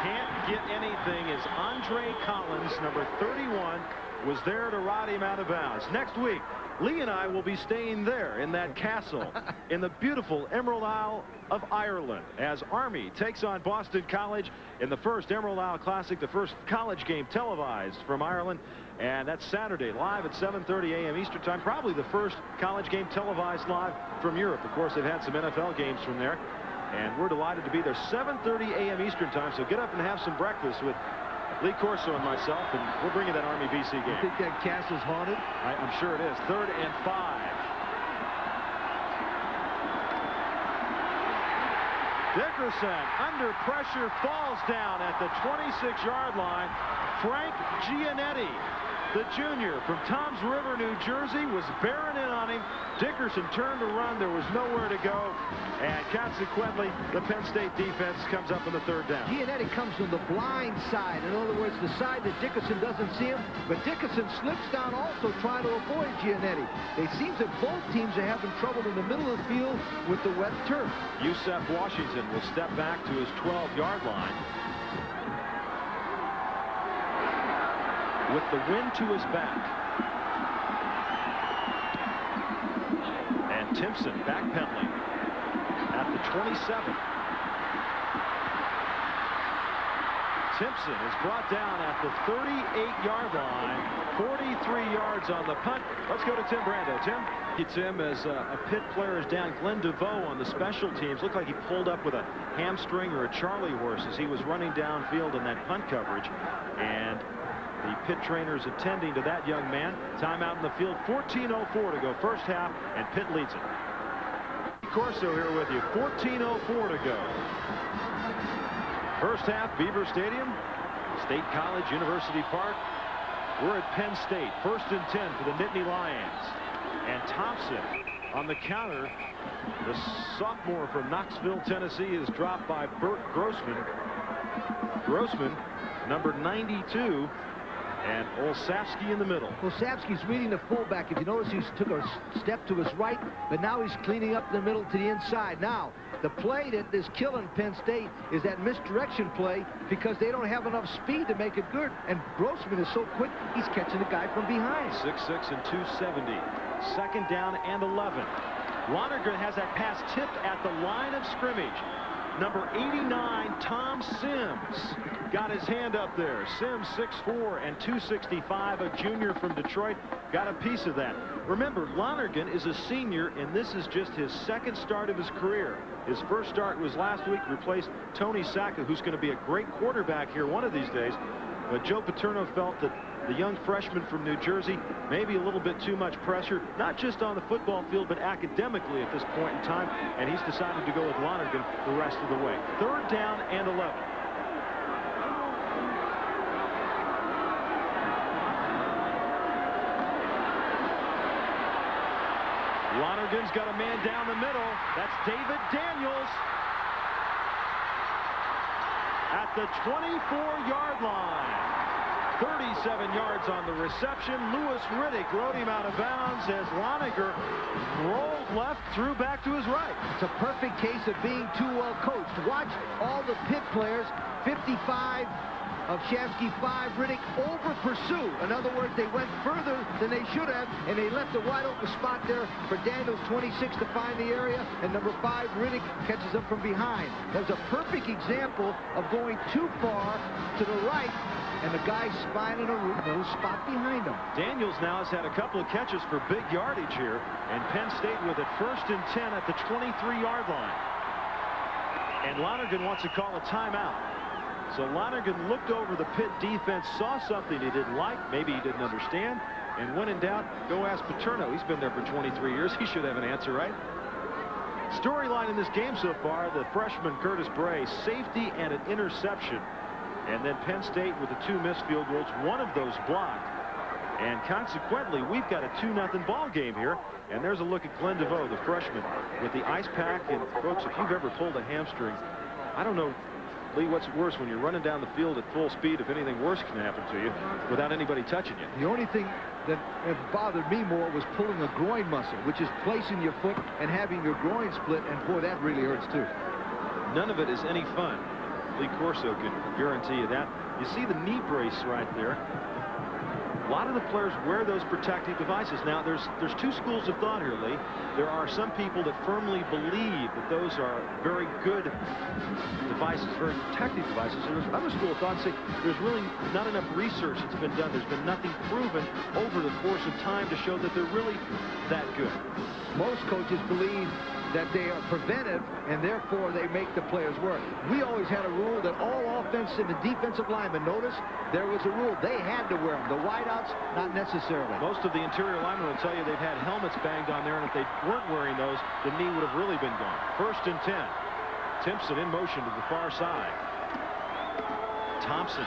can't get anything as Andre Collins, number 31, was there to ride him out of bounds. Next week, Lee and I will be staying there in that castle in the beautiful Emerald Isle of Ireland as Army takes on Boston College in the first Emerald Isle Classic, the first college game televised from Ireland. And that's Saturday, live at 7:30 a.m. Eastern Time. Probably the first college game televised live from Europe. Of course, they've had some NFL games from there. And we're delighted to be there, 7:30 a.m. Eastern Time. So get up and have some breakfast with Lee Corso and myself, and we'll bring you that Army BC game. You think that castle's haunted? I'm sure it is. 3rd and 5. Dickerson under pressure falls down at the 26-yard line. Frank Giannetti, the junior from Toms River, New Jersey, was bearing in on him. Dickerson turned to run. There was nowhere to go. And consequently, the Penn State defense comes up on the 3rd down. Giannetti comes from the blind side. In other words, the side that Dickerson doesn't see him. But Dickerson slips down also trying to avoid Giannetti. It seems that both teams are having trouble in the middle of the field with the wet turf. Yusef Washington will step back to his 12-yard line. With the wind to his back. And Timpson backpedaling at the 27. Timpson is brought down at the 38-yard line. 43 yards on the punt. Let's go to Tim Brando. Tim? Tim, as a Pitt player is down. Glenn DeVoe on the special teams. Looked like he pulled up with a hamstring or a Charlie horse as he was running downfield in that punt coverage. And The Pitt trainers attending to that young man. Timeout in the field. 14:04 to go first half, and Pitt leads it. Corso here with you. 14:04 to go. First half, Beaver Stadium, State College, University Park. We're at Penn State. 1st and 10 for the Nittany Lions. And Thompson on the counter. The sophomore from Knoxville, Tennessee, is dropped by Burt Grossman. Grossman, number 92, and Olszewski in the middle. Olszewski's reading the fullback. If you notice, he took a step to his right, but now he's cleaning up the middle to the inside. Now, the play that is killing Penn State is that misdirection play because they don't have enough speed to make it good. And Grossman is so quick, he's catching the guy from behind. 6'6" and 270. 2nd down and 11. Lonergan has that pass tipped at the line of scrimmage. Number 89, Tom Sims, got his hand up there. Sims, 6'4" and 265, a junior from Detroit, got a piece of that. Remember, Lonergan is a senior, and this is just his 2nd start of his career. His first start was last week, replaced Tony Sacca, who's going to be a great quarterback here one of these days. But Joe Paterno felt that the young freshman from New Jersey, maybe a little bit too much pressure, not just on the football field, but academically at this point in time, and he's decided to go with Lonergan the rest of the way. 3rd down and 11. Lonergan's got a man down the middle. That's David Daniels at the 24-yard line. 37 yards on the reception. Lewis Riddick rode him out of bounds as Lonergan rolled left, threw back to his right. It's a perfect case of being too well coached. Watch all the Pitt players. 55 of Shafsky, 5 Riddick over pursue. In other words, they went further than they should have, and they left a wide open spot there for Daniels, 26, to find the area, and number 5 Riddick catches up from behind. That was a perfect example of going too far to the right, and the guy finding a little spot behind him. Daniels now has had a couple of catches for big yardage here, and Penn State with it 1st and 10 at the 23-yard line. And Lonergan wants to call a timeout. So Lonergan looked over the Pitt defense, saw something he didn't like, maybe he didn't understand, and when in doubt, go ask Paterno. He's been there for 23 years. He should have an answer, right? Storyline in this game so far, the freshman Curtis Bray, safety and an interception. And then Penn State with the 2 missed field goals, one of those blocked. And consequently, we've got a 2-0 ball game here. And there's a look at Glenn DeVoe, the freshman, with the ice pack. And folks, if you've ever pulled a hamstring, I don't know, Lee, what's worse when you're running down the field at full speed, if anything worse can happen to you without anybody touching you. The only thing that bothered me more was pulling a groin muscle, which is placing your foot and having your groin split, and boy, that really hurts too. None of it is any fun. Lee Corso can guarantee you that. You see the knee brace right there. A lot of the players wear those protective devices. Now, there's 2 schools of thought here, Lee. There are some people that firmly believe that those are very good devices, very protective devices. And there's another school of thought that say there's really not enough research that's been done. There's been nothing proven over the course of time to show that they're really that good. Most coaches believe that they are preventive, and therefore they make the players work. We always had a rule that all offensive and defensive linemen, notice, there was a rule. They had to wear them. The wideouts, not necessarily. Most of the interior linemen will tell you they've had helmets banged on there, and if they weren't wearing those, the knee would have really been gone. 1st and 10. Timpson in motion to the far side. Thompson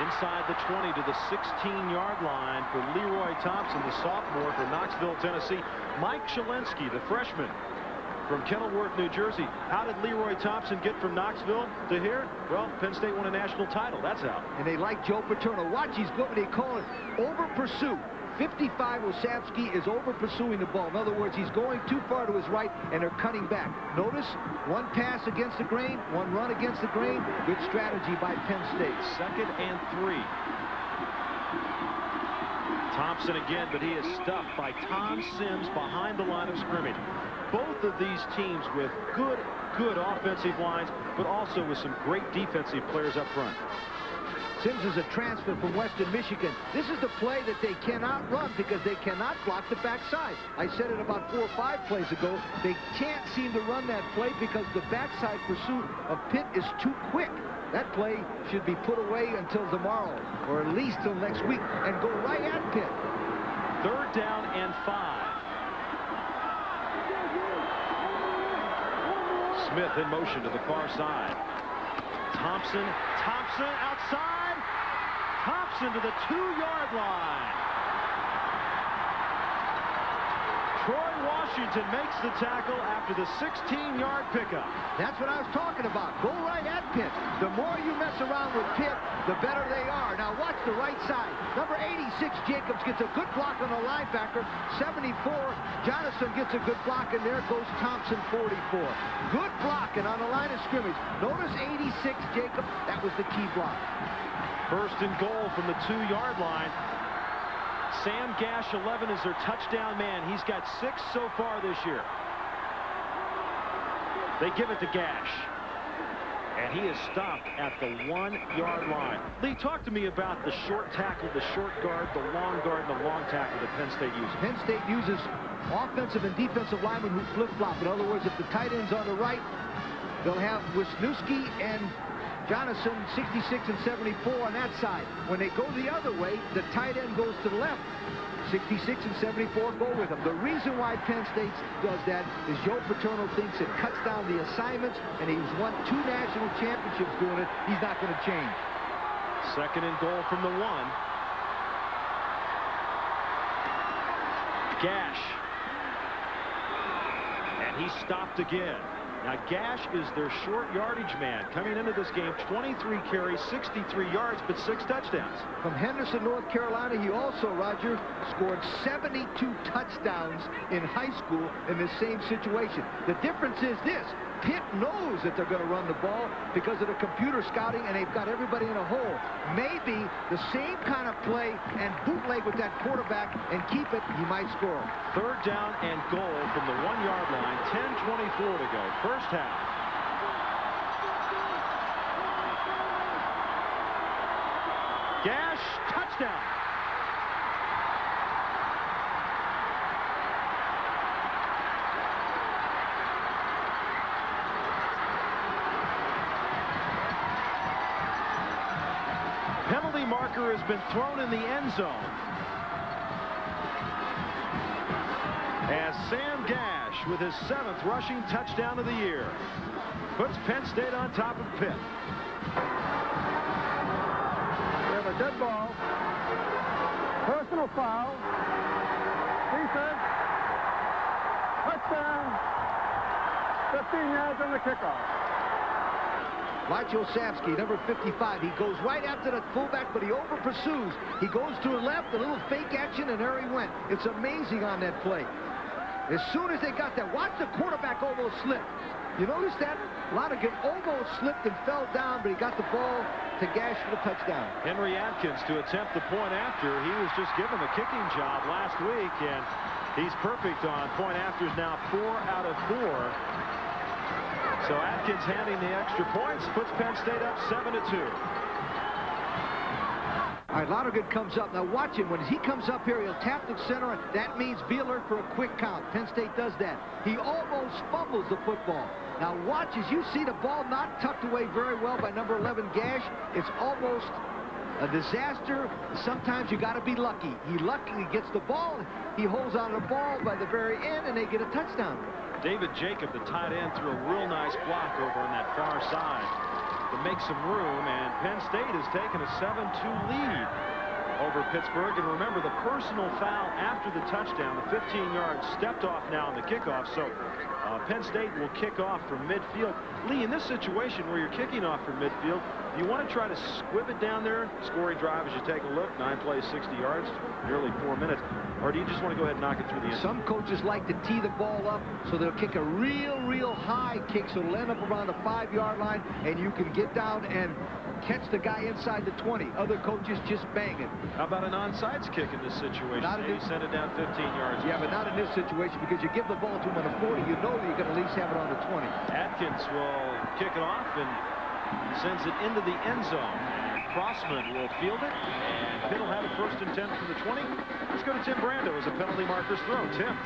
inside the 20 to the 16-yard line for Leroy Thompson, the sophomore from Knoxville, Tennessee. Mike Shalensky, the freshman from Kenilworth, New Jersey. How did Leroy Thompson get from Knoxville to here? Well, Penn State won a national title. That's how. And they like Joe Paterno. Watch, he's good. They call it over pursuit. 55 Olszewski is over pursuing the ball. In other words, he's going too far to his right, and they're cutting back. Notice, 1 pass against the grain, 1 run against the grain. Good strategy by Penn State. 2nd and 3. Thompson again, but he is stuffed by Tom Sims behind the line of scrimmage. Both of these teams with good offensive lines, but also with some great defensive players up front. Sims is a transfer from Western Michigan. This is the play that they cannot run because they cannot block the backside. I said it about 4 or 5 plays ago. They can't seem to run that play because the backside pursuit of Pitt is too quick. That play should be put away until tomorrow, or at least till next week, and go right at Pitt. 3rd down and 5. Smith in motion to the far side. Thompson outside. Thompson to the 2-yard line. Troy Washington makes the tackle after the 16-yard pickup. That's what I was talking about. Go right at Pitt. The more you mess around with Pitt, the better they are. Now watch the right side. Number 86, Jacobs, gets a good block on the linebacker. 74, Jonathan gets a good block, and there goes Thompson, 44. Good blocking on the line of scrimmage. Notice 86, Jacobs. That was the key block. 1st and goal from the 2-yard line. Sam Gash, 11, is their touchdown man. He's got 6 so far this year. They give it to Gash. And he is stopped at the 1-yard line. Lee, talk to me about the short tackle, the short guard, the long guard, and the long tackle that Penn State uses. Penn State uses offensive and defensive linemen who flip-flop. In other words, if the tight end's on the right, they'll have Wisniewski and Jonathan, 66 and 74 on that side. When they go the other way, the tight end goes to the left. 66 and 74 go with them. The reason why Penn State does that is Joe Paterno thinks it cuts down the assignments, and he's won 2 national championships doing it. He's not going to change. 2nd and goal from the 1. Gash. And he stopped again. Now, Gash is their short yardage man. Coming into this game, 23 carries, 63 yards, but 6 touchdowns. From Henderson, North Carolina, he also, Roger, scored 72 touchdowns in high school in this same situation. The difference is this. Pitt knows that they're going to run the ball because of the computer scouting, and they've got everybody in a hole. Maybe the same kind of play and bootleg with that quarterback and keep it, he might score. 3rd down and goal from the 1-yard line. 10:24 to go. First half. Gash, touchdown. Penalty marker has been thrown in the end zone. As Sam Gash, with his 7th rushing touchdown of the year, puts Penn State on top of Pitt. We have a dead ball. Personal foul. Defense. Touchdown. 15 yards on the kickoff. Watch Osavsky, number 55. He goes right after the fullback, but he over-pursues. He goes to the left, a little fake action, and there he went. It's amazing on that play. As soon as they got that, watch the quarterback almost slip. You notice that? Lonergan almost slipped and fell down, but he got the ball to Gash for the touchdown. Henry Atkins to attempt the point after. He was just given the kicking job last week, and he's perfect on point afters now, 4 out of 4. So Atkins handing the extra points, puts Penn State up 7-2. All right, Lonergan comes up. Now watch him. When he comes up here, he'll tap the center. That means be alert for a quick count. Penn State does that. He almost fumbles the football. Now watch as you see the ball not tucked away very well by number 11, Gash. It's almost a disaster. Sometimes you got to be lucky. He luckily gets the ball. He holds on to the ball by the very end, and they get a touchdown. David Jacob, the tight end, threw a real nice block over on that far side to make some room, and Penn State has taken a 7-2 lead over Pittsburgh. And remember, the personal foul after the touchdown, the 15 yards, stepped off now on the kickoff, so Penn State will kick off from midfield. Lee, in this situation where you're kicking off from midfield, do you want to try to squib it down there, scoring drive as you take a look, 9 plays, 60 yards, nearly 4 minutes, or do you just want to go ahead and knock it through the end? Some coaches like to tee the ball up so they'll kick a real high kick, so it'll end up around the 5-yard line, and you can get down and catch the guy inside the 20. Other coaches just bang it. How about an onside kick in this situation? Maybe send it down 15 yards. Yeah, but not in this situation, because you give the ball to him on the 40, you know that you're going to at least have it on the 20. Atkins will kick it off and sends it into the end zone. Crossman will field it, and Pitt will have it 1st and 10 from the 20. Let's go to Tim Brando as a penalty marker's throw. Tim.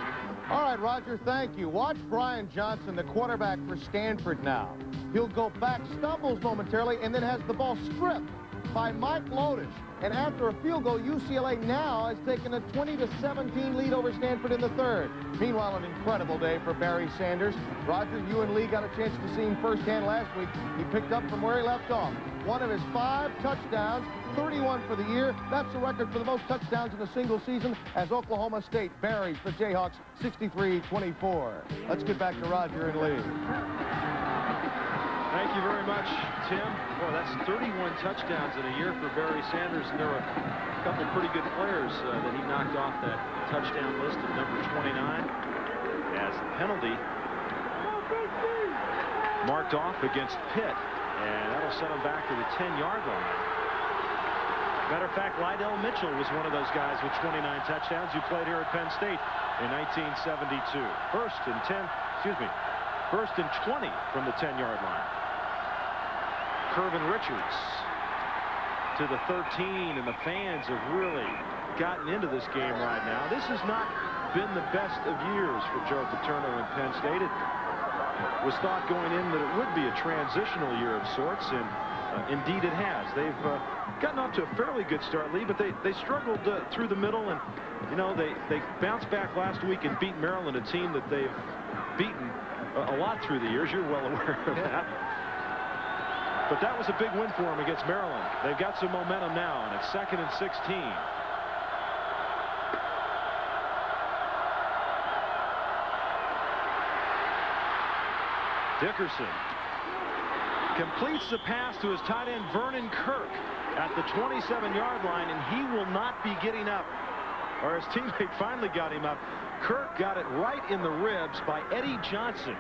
All right, Roger, thank you. Watch Brian Johnson, the quarterback for Stanford now. He'll go back, stumbles momentarily, and then has the ball stripped by Mike Lotus. And after a field goal, UCLA now has taken a 20-17 lead over Stanford in the 3rd. Meanwhile, an incredible day for Barry Sanders. Roger, you and Lee got a chance to see him firsthand last week. He picked up from where he left off. One of his 5 touchdowns, 31 for the year. That's the record for the most touchdowns in a single season as Oklahoma State buries the Jayhawks 63-24. Let's get back to Roger and Lee. Thank you very much, Tim. Boy, that's 31 touchdowns in a year for Barry Sanders, and there were a couple pretty good players that he knocked off that touchdown list at number 29 as the penalty marked off against Pitt, and that'll set him back to the 10-yard line. Matter of fact, Lydell Mitchell was one of those guys with 29 touchdowns who played here at Penn State in 1972. 1st and 20 from the 10-yard line. Curvin Richards to the 13, and the fans have really gotten into this game right now. This has not been the best of years for Joe Paterno and Penn State. It was thought going in that it would be a transitional year of sorts, and indeed it has. They've gotten off to a fairly good start, Lee, but they struggled through the middle, and you know, they bounced back last week and beat Maryland, a team that they've beaten a lot through the years. You're well aware of that. But that was a big win for them against Maryland. They've got some momentum now, and it's 2nd and 16. Dickerson completes the pass to his tight end, Vernon Kirk, at the 27-yard line, and he will not be getting up. Or his teammate finally got him up. Kirk got it right in the ribs by Eddie Johnson.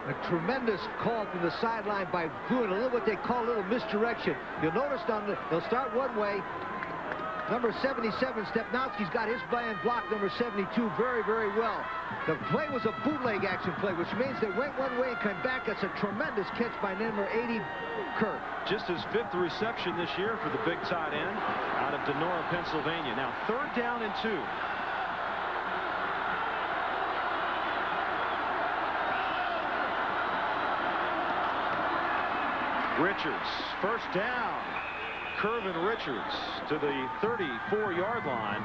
A tremendous call from the sideline by doing a little what they call a little misdirection. You'll notice they'll start one way. Number 77, Stepnowski's got his man blocked, number 72, very, very well. The play was a bootleg action play, which means they went one way and came back. That's a tremendous catch by number 80, Kirk. Just his 5th reception this year for the big tight end out of Denora, Pennsylvania. Now 3rd down and 2. Richards, 1st down. Curvin Richards to the 34-yard line.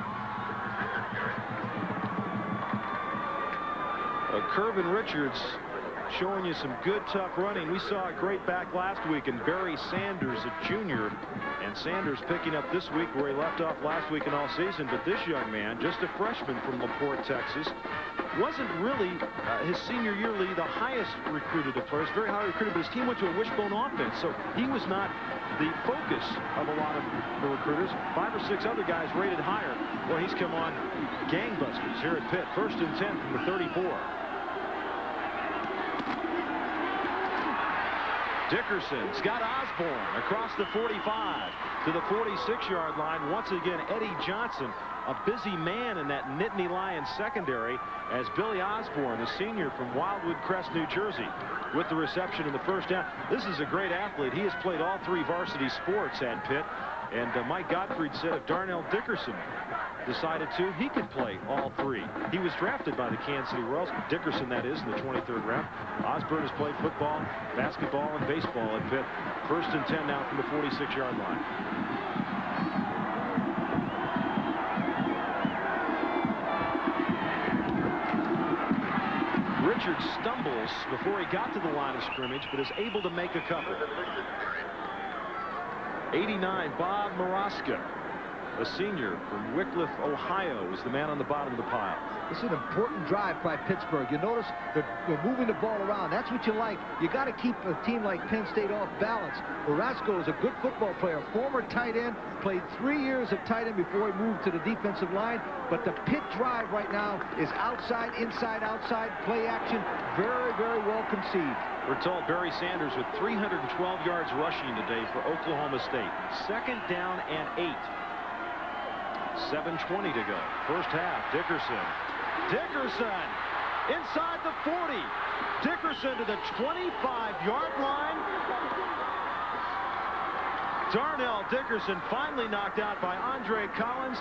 Curvin Richards showing you some good, tough running. We saw a great back last week in Barry Sanders, a junior, and Sanders picking up this week where he left off last week and all season. But this young man, just a freshman from LaPorte, Texas, wasn't really his senior year, Lee, the highest recruited of players, very highly recruited, but his team went to a wishbone offense, so he was not the focus of a lot of the recruiters. 5 or 6 other guys rated higher. Well, he's come on gangbusters here at Pitt. 1st and 10 from the 34. Dickerson, Scott Osborne across the 45 to the 46-yard line. Once again, Eddie Johnson, a busy man in that Nittany Lions secondary, as Billy Osborne, the senior from Wildwood Crest, New Jersey, with the reception in the 1st down. This is a great athlete. He has played all 3 varsity sports at Pitt. And Mike Gottfried said if Darnell Dickerson decided to, he could play all 3. He was drafted by the Kansas City Royals. Dickerson, that is, in the 23rd round. Osborne has played football, basketball, and baseball at Pitt. 1st and 10 now from the 46-yard line. Richards stumbles before he got to the line of scrimmage, but is able to make a couple. 89, Bob Maraska, a senior from Wickliffe, Ohio, is the man on the bottom of the pile. This is an important drive by Pittsburgh. You notice they're moving the ball around. That's what you like. You got to keep a team like Penn State off balance. Orozco is a good football player, former tight end, played 3 years of tight end before he moved to the defensive line. But the Pitt drive right now is outside, inside, outside, play action. Very, very well conceived. We're told Barry Sanders with 312 yards rushing today for Oklahoma State. 2nd down and 8. 7:20 to go. 1st half. Dickerson inside the 40. Dickerson to the 25-yard line. Darnell Dickerson finally knocked out by Andre Collins.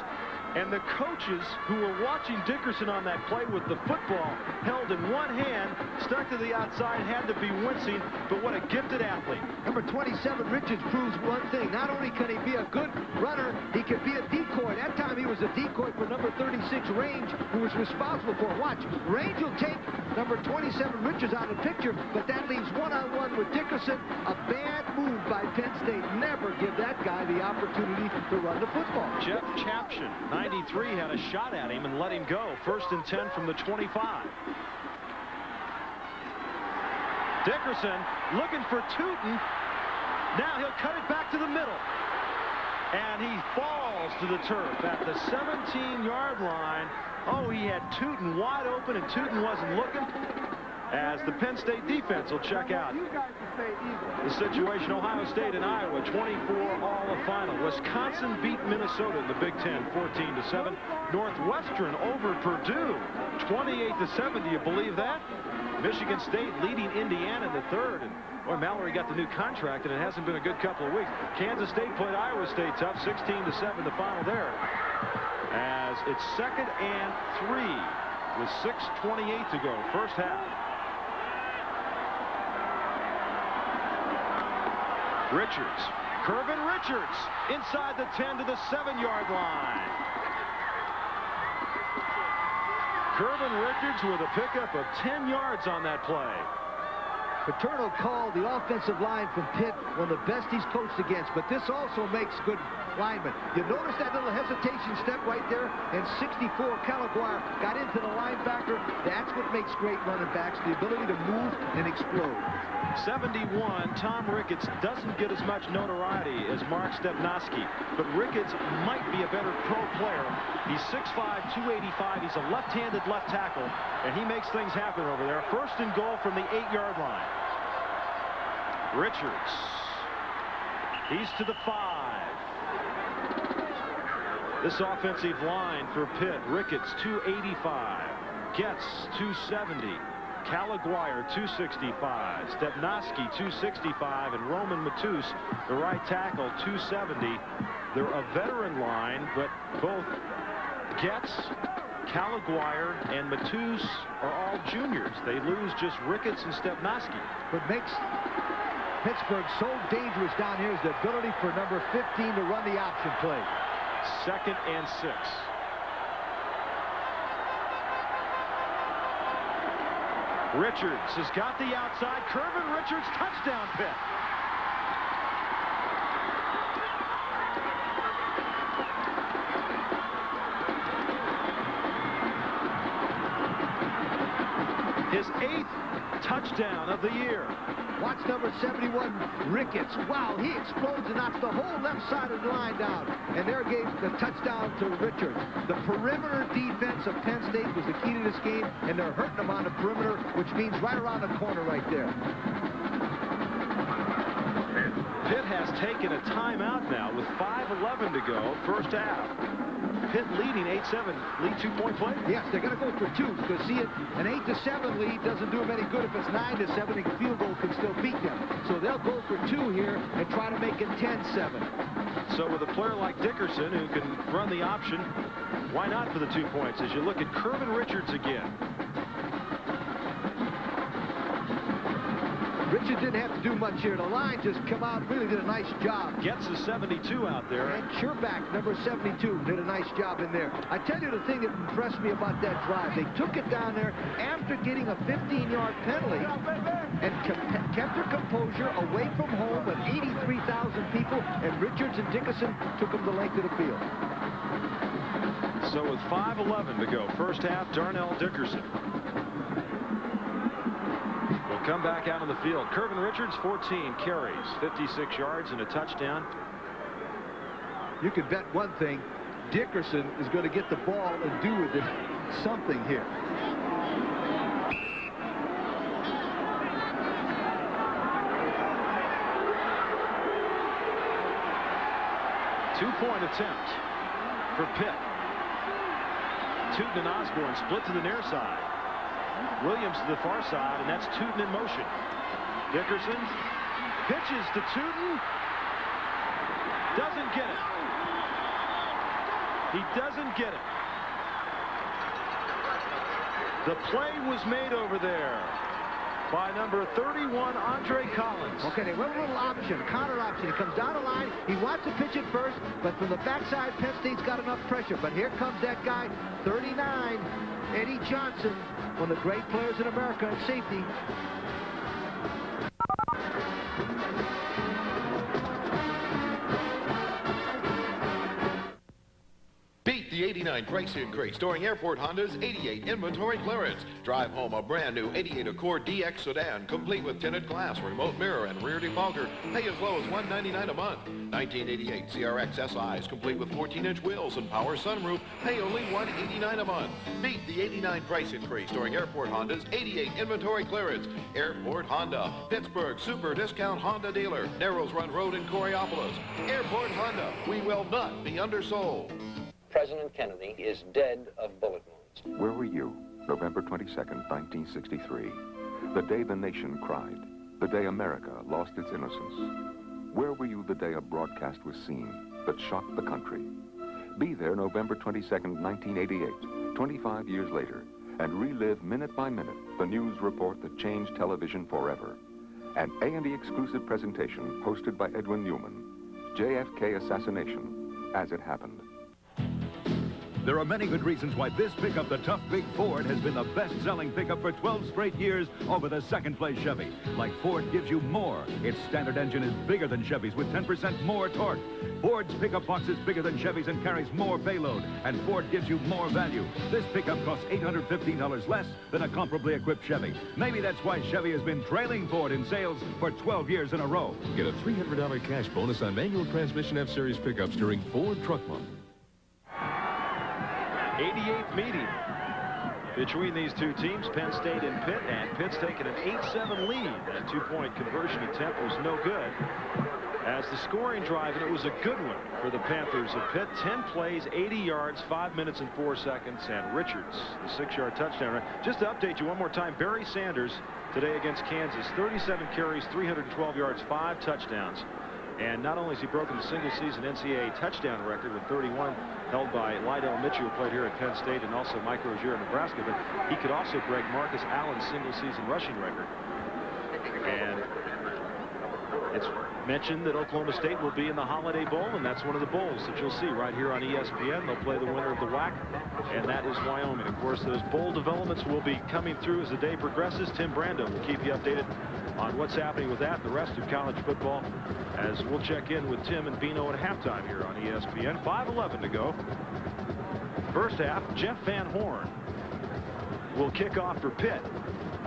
And the coaches who were watching Dickerson on that play with the football held in one hand, stuck to the outside, had to be wincing, but what a gifted athlete. Number 27, Richards, proves one thing. Not only can he be a good runner, he can be a decoy. That time he was a decoy for number 36, Range, who was responsible for it. Watch, Range will take number 27, Richards, out of the picture, but that leaves one-on-one with Dickerson. A bad move by Penn State. Never give that guy the opportunity to run the football. Jeff Chapshin, 93, had a shot at him and let him go. 1st and 10 from the 25. Dickerson looking for Tootin. Now he'll cut it back to the middle. And he falls to the turf at the 17-yard line. Oh, he had Tootin wide open, and Tootin wasn't looking. As the Penn State defense will check out the situation. Ohio State and Iowa 24 all a final. Wisconsin beat Minnesota in the Big Ten 14-7. Northwestern over Purdue 28-7. Do you believe that? Michigan State leading Indiana in the 3rd. And boy, Mallory got the new contract, and it hasn't been a good couple of weeks. Kansas State played Iowa State tough, 16-7 the final there. As it's 2nd and 3 with 6:28 to go, first half. Richards, Curvin Richards, inside the 10 to the 7-yard line. Curvin Richards with a pickup of 10 yards on that play. Paterno called the offensive line from Pitt one of the best he's coached against, but this also makes good linemen. You notice that little hesitation step right there, and 64, Calaguar got into the linebacker. That's what makes great running backs, the ability to move and explode. 71, Tom Ricketts doesn't get as much notoriety as Mark Stepnoski, but Ricketts might be a better pro player. He's 6'5", 285. He's a left-handed left tackle, and he makes things happen over there. 1st and goal from the 8-yard line. Richards, he's to the 5. This offensive line for Pitt, Ricketts 285, Getz 270, Calaguar 265, Stepnoski 265, and Roman Matus, the right tackle, 270. They're a veteran line, but both Getz, Calaguar, and Matus are all juniors. They lose just Ricketts and Stepnoski. What makes Pittsburgh so dangerous down here is the ability for number 15 to run the option play. 2nd and 6. Richards has got the outside. Curvin Richards, touchdown Pitt. His 8th touchdown of the year. Watch number 71, Ricketts. Wow, he explodes and knocks the whole left side of the line down. And there gave the touchdown to Richards. The perimeter defense of Penn State was the key to this game, and they're hurting them on the perimeter, which means right around the corner right there. Pitt has taken a timeout now with 5:11 to go, first half. Pitt leading 8-7, lead 2-point play. Yes, they're going to go for 2, because see it, an 8-7 lead doesn't do them any good. If it's 9-7, a field goal can still beat them. So they'll go for 2 here and try to make it 10-7. So with a player like Dickerson who can run the option, why not for the 2 points? As you look at Curvin Richards again. Richards didn't have to do much here. The line just come out, really did a nice job. Gets a 72 out there. And Sherback, number 72, did a nice job in there. I tell you the thing that impressed me about that drive, they took it down there after getting a 15-yard penalty and kept their composure away from home with 83,000 people, and Richards and Dickerson took them the length of the field. So with 5:11 to go, first half, Darnell Dickerson will come back out on the field. Curvin Richards, 14 carries, 56 yards, and a touchdown. You can bet one thing, Dickerson is going to get the ball and do with it something here. Two-point attempt for Pitt. Tootin and Osborne split to the near side. Williams to the far side, and that's Tootin in motion. Dickerson pitches to Tootin. Doesn't get it. He doesn't get it. The play was made over there by number 31, Andre Collins. Okay, they went a little option, counter option. He comes down the line. He wants to pitch it first, but from the backside, Penn State's got enough pressure. But here comes that guy, 39, Eddie Johnson, one of the great players in America at safety. Beat the 89 price increase during Airport Honda's 88 inventory clearance. Drive home a brand new 88 Accord DX sedan, complete with tinted glass, remote mirror, and rear defogger. Pay as low as $199 a month. 1988 CRX SIs, complete with 14-inch wheels and power sunroof. Pay only $189 a month. Beat the 89 price increase during Airport Honda's 88 inventory clearance. Airport Honda, Pittsburgh Super Discount Honda dealer, Narrows Run Road in Coraopolis. Airport Honda, we will not be undersold. President Kennedy is dead of bullet wounds. Where were you, November 22nd, 1963? The day the nation cried. The day America lost its innocence. Where were you the day a broadcast was seen that shocked the country? Be there November 22nd, 1988, 25 years later, and relive minute by minute the news report that changed television forever. An A&E exclusive presentation hosted by Edwin Newman. JFK assassination as it happened. There are many good reasons why this pickup, the tough big Ford, has been the best-selling pickup for 12 straight years over the second-place Chevy. Like Ford gives you more. Its standard engine is bigger than Chevy's with 10% more torque. Ford's pickup box is bigger than Chevy's and carries more payload. And Ford gives you more value. This pickup costs $815 less than a comparably equipped Chevy. Maybe that's why Chevy has been trailing Ford in sales for 12 years in a row. Get a $300 cash bonus on manual transmission F-Series pickups during Ford Truck Month. 88th meeting between these two teams, Penn State and Pitt, and Pitt's taking an 8-7 lead. That two-point conversion attempt was no good. As the scoring drive, and it was a good one for the Panthers of Pitt. 10 plays, 80 yards, 5 minutes and 4 seconds, and Richards, the 6-yard touchdown run. Just to update you one more time, Barry Sanders today against Kansas, 37 carries, 312 yards, 5 touchdowns. And not only has he broken the single-season NCAA touchdown record with 31 held by Lydell Mitchell, who played here at Penn State, and also Mike Rozier in Nebraska, but he could also break Marcus Allen's single-season rushing record. And it's mentioned that Oklahoma State will be in the Holiday Bowl, and that's one of the bowls that you'll see right here on ESPN. They'll play the winner of the WAC, and that is Wyoming. Of course, those bowl developments will be coming through as the day progresses. Tim Brando will keep you updated on what's happening with that and the rest of college football, as we'll check in with Tim and Bino at halftime here on ESPN. 5:11 to go. First half, Jeff Van Horn will kick off for Pitt.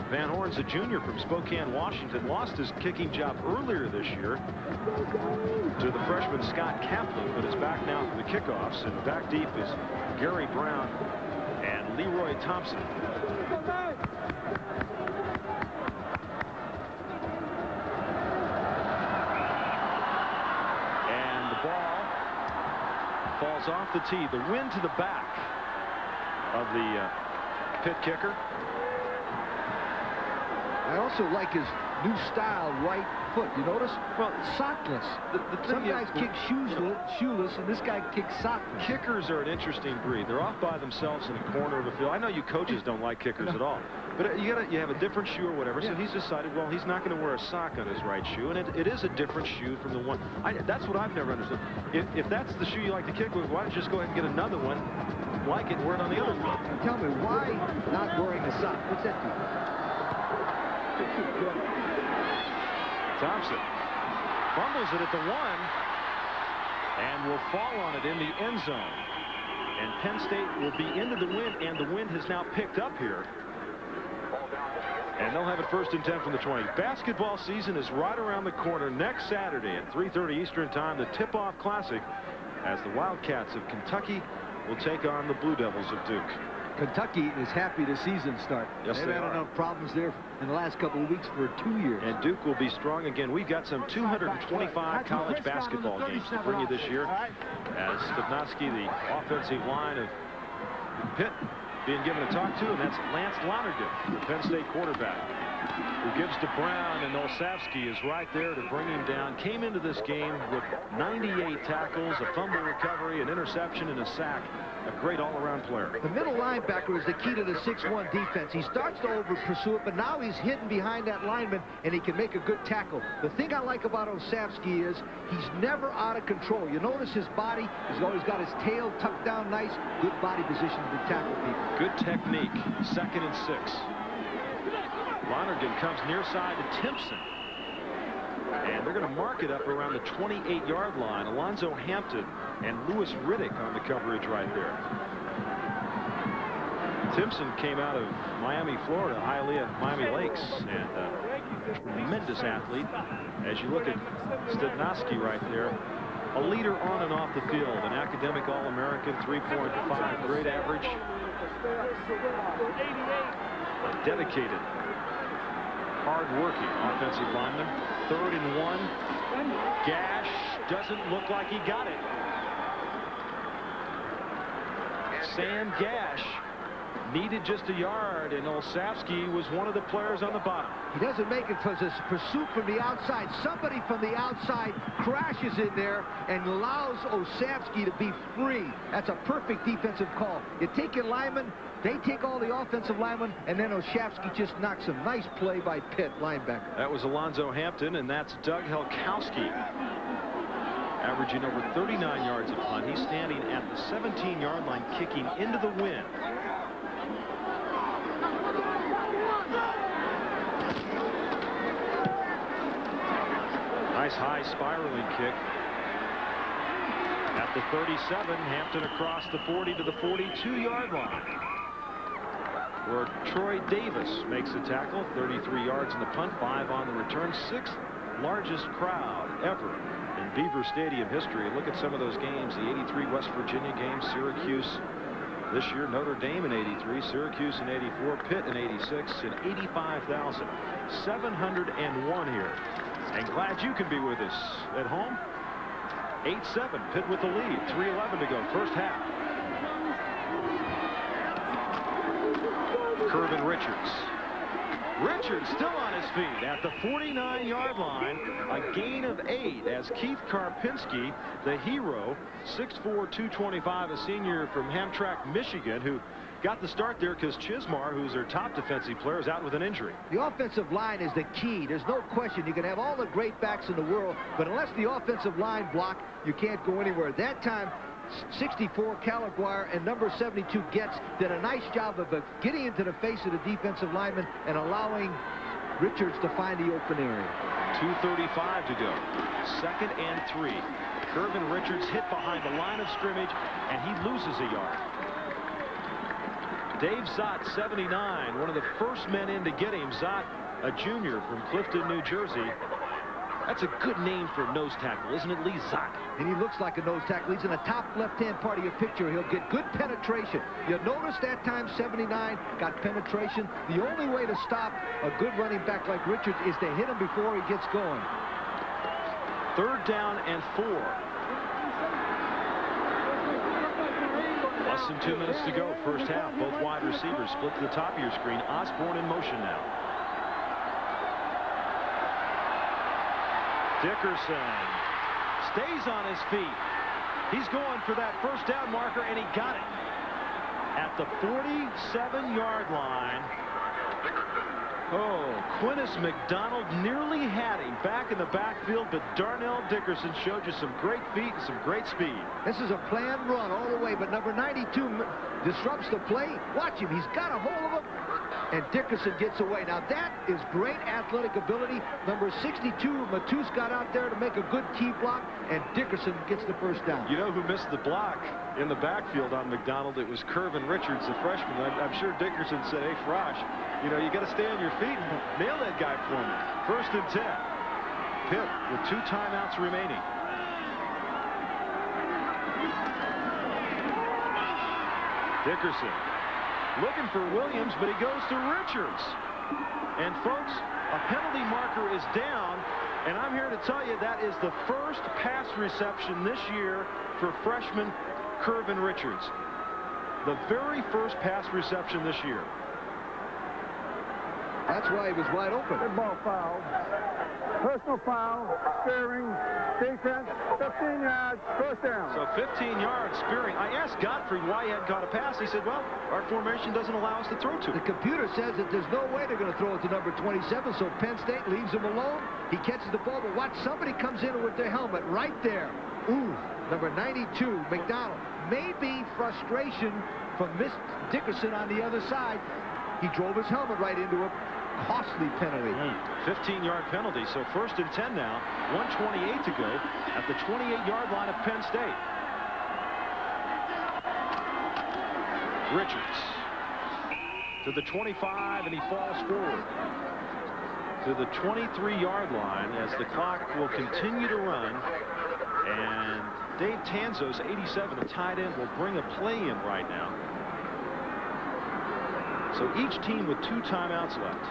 Van Horn's a junior from Spokane, Washington. Lost his kicking job earlier this year to the freshman Scott Kaplan, but is back now for the kickoffs. And back deep is Gary Brown and Leroy Thompson. And the ball falls off the tee. The wind to the back of the Pitt kicker. I also like his new style right foot. You notice? Well, sockless. Some guys kick shoeless, and this guy kicks sockless. Kickers are an interesting breed. They're off by themselves in a corner of the field. I know you coaches don't like kickers at all, but you have a different shoe or whatever. So he's decided, well, he's not going to wear a sock on his right shoe, and it is a different shoe from the one. That's what I've never understood. If that's the shoe you like to kick with, why don't you just go ahead and get another one like it and wear it on the other foot? Tell me, why not wearing a sock? What's that do? Thompson fumbles it at the 1 and will fall on it in the end zone. And Penn State will be into the wind, and the wind has now picked up here. And they'll have it 1st and 10 from the 20. Basketball season is right around the corner next Saturday at 3:30 Eastern Time, the Tip-Off Classic, as the Wildcats of Kentucky will take on the Blue Devils of Duke. Kentucky is happy the season start. Yes, They've had enough problems there in the last couple of weeks for 2 years. And Duke will be strong again. We've got some 225 college basketball games to bring you this year, as Stevnotsky, the offensive line of Pitt, being given a talk to, and that's Lance Lonergan, the Penn State quarterback. who gives to Brown, and Olszewski is right there to bring him down. Came into this game with 98 tackles, a fumble recovery, an interception, and a sack. A great all-around player. The middle linebacker is the key to the 6-1 defense. He starts to over-pursue it, but now he's hidden behind that lineman, and he can make a good tackle. The thing I like about Olszewski is he's never out of control. You notice his body. He's always got his tail tucked down nice. Good body position to tackle people. Good technique. 2nd and 6. Lonergan comes near side to Timpson. And they're going to mark it up around the 28-yard line. Alonzo Hampton and Louis Riddick on the coverage right there. Timpson came out of Miami, Florida, Hialeah, Miami Lakes, and a tremendous athlete. As you look at Stednowski right there, a leader on and off the field, an academic All-American, 3.5 grade average. Dedicated, hard-working offensive lineman. 3rd and 1. Gash doesn't look like he got it. Sam Gash needed just a yard, and Olszewski was one of the players on the bottom. He doesn't make it because it's pursuit from the outside. Somebody from the outside crashes in there and allows Olszewski to be free. That's a perfect defensive call. You take your lineman, they take all the offensive linemen, and then Olszewski just knocks a nice play by Pitt, linebacker. That was Alonzo Hampton, and that's Doug Helkowski, averaging over 39 yards a punt. He's standing at the 17-yard line, kicking into the wind. Nice high spiraling kick. At the 37, Hampton across the 40 to the 42-yard line, where Troy Davis makes the tackle. 33 yards in the punt, 5 on the return. 6th largest crowd ever in Beaver Stadium history. Look at some of those games. The 83 West Virginia game, Syracuse this year, Notre Dame in 83, Syracuse in 84, Pitt in 86, and 85,000. 701 here. And glad you can be with us at home. 8-7, Pitt with the lead. 3:11 to go, first half. Kervin Richards. Richards still on his feet at the 49-yard line. A gain of 8 as Keith Karpinski, the hero, 6'4", 225, a senior from Hamtramck, Michigan, who got the start there because Chismar, who's their top defensive player, is out with an injury. The offensive line is the key. There's no question. You can have all the great backs in the world, but unless the offensive line block, you can't go anywhere. That time, 64 Calaguar and number 72 Getz did a nice job of getting into the face of the defensive lineman and allowing Richards to find the open area. 2:35 to go. 2nd and 3. Kervin Richards hit behind the line of scrimmage, and he loses a yard. Dave Zott, 79, one of the first men in to get him. Zott, a junior from Clifton, New Jersey. That's a good name for a nose tackle, isn't it, Lee Zott? And he looks like a nose tackle. He's in the top left-hand part of your picture. He'll get good penetration. You'll notice that time 79 got penetration. The only way to stop a good running back like Richards is to hit him before he gets going. 3rd down and 4. Less than 2 minutes to go, first half. Both wide receivers split to the top of your screen. Osborne in motion now. Dickerson stays on his feet. He's going for that first down marker, and he got it at the 47-yard line. Oh, Quintus McDonald nearly had him back in the backfield, but Darnell Dickerson showed you some great feet and some great speed. This is a planned run all the way, but number 92 disrupts the play. Watch him. He's got a hold of him, and Dickerson gets away. Now, that is great athletic ability. Number 62, Matus got out there to make a good key block, and Dickerson gets the first down. You know who missed the block in the backfield on McDonald? It was Kervin Richards, the freshman. I'm sure Dickerson said, hey, Frosh, you know, you got to stay on your feet and nail that guy for me. 1st and 10. Pitt with 2 timeouts remaining. Dickerson looking for Williams, but he goes to Richards. And folks, a penalty marker is down, and I'm here to tell you that is the first pass reception this year for freshman Kervin Richards. The very first pass reception this year. That's why he was wide open. Good ball foul. Personal foul, spearing, defense, 15 yards, first down. So 15 yards spearing. I asked Gottfried why he hadn't caught a pass. He said, well, our formation doesn't allow us to throw to. The computer says that there's no way they're going to throw it to number 27, so Penn State leaves him alone. He catches the ball, but watch, somebody comes in with their helmet right there. Ooh, number 92, McDonald. Maybe frustration from Miss Dickerson on the other side. He drove his helmet right into a costly penalty. 15-yard penalty, so 1st and 10 now. 1:28 to go at the 28-yard line of Penn State. Richards to the 25, and he falls forward to the 23-yard line as the clock will continue to run. And Dave Tanzo's 87, a tight end, will bring a play in right now. So each team with 2 timeouts left.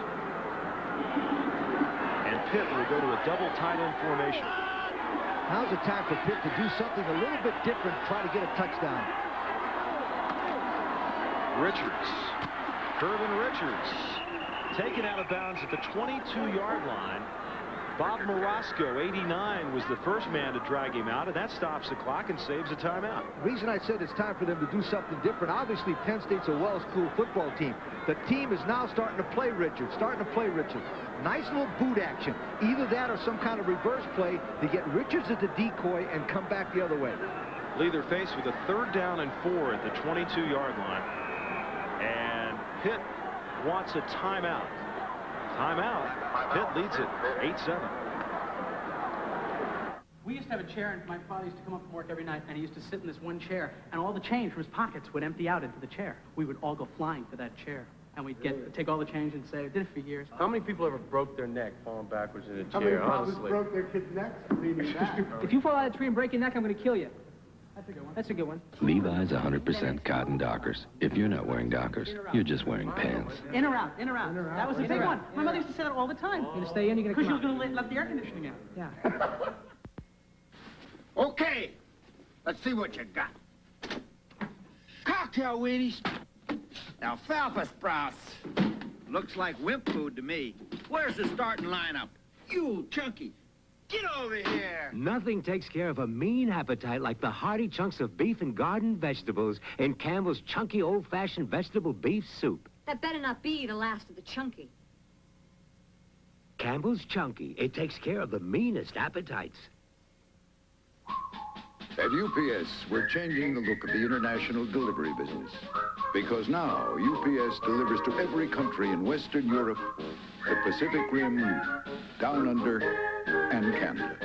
And Pitt will go to a double tight end formation. Now's the time for Pitt to do something a little bit different, try to get a touchdown. Richards. Curvin Richards. Taken out of bounds at the 22-yard line. Bob Marasco, 89, was the first man to drag him out, and that stops the clock and saves a timeout. The reason I said it's time for them to do something different, obviously Penn State's a well-schooled football team. The team is now starting to play Richards, Nice little boot action. Either that or some kind of reverse play to get Richards at the decoy and come back the other way. Lee, they're faced with a 3rd down and 4 at the 22-yard line. And Pitt wants a timeout. Pitt leads it 8-7. We used to have a chair, and my father used to come up from work every night, and he used to sit in this one chair, and all the change from his pockets would empty out into the chair. We would all go flying for that chair, and we'd take all the change and save. Did it for years. How many people ever broke their neck falling backwards in a chair? How many fathers Honestly, broke their kids' necks leaning back? If you fall out of the tree and break your neck, I'm going to kill you. That's a good one. That's a good one. Levi's 100% cotton Dockers. If you're not wearing Dockers, you're just wearing pants. In or out, in or out. That was a big one. My mother used to say that all the time. You're going to stay in, you're going to come out. Because she was going to let the air conditioning out. Yeah. Okay, let's see what you got. Cocktail weenies. Alfalfa sprouts. Looks like wimp food to me. Where's the starting lineup? You, Chunky. Get over here! Nothing takes care of a mean appetite like the hearty chunks of beef and garden vegetables in Campbell's chunky old-fashioned vegetable beef soup. That better not be the last of the chunky. Campbell's Chunky. It takes care of the meanest appetites. At UPS, we're changing the look of the international delivery business. Because now, UPS delivers to every country in Western Europe, the Pacific Rim, Down Under, and Canada.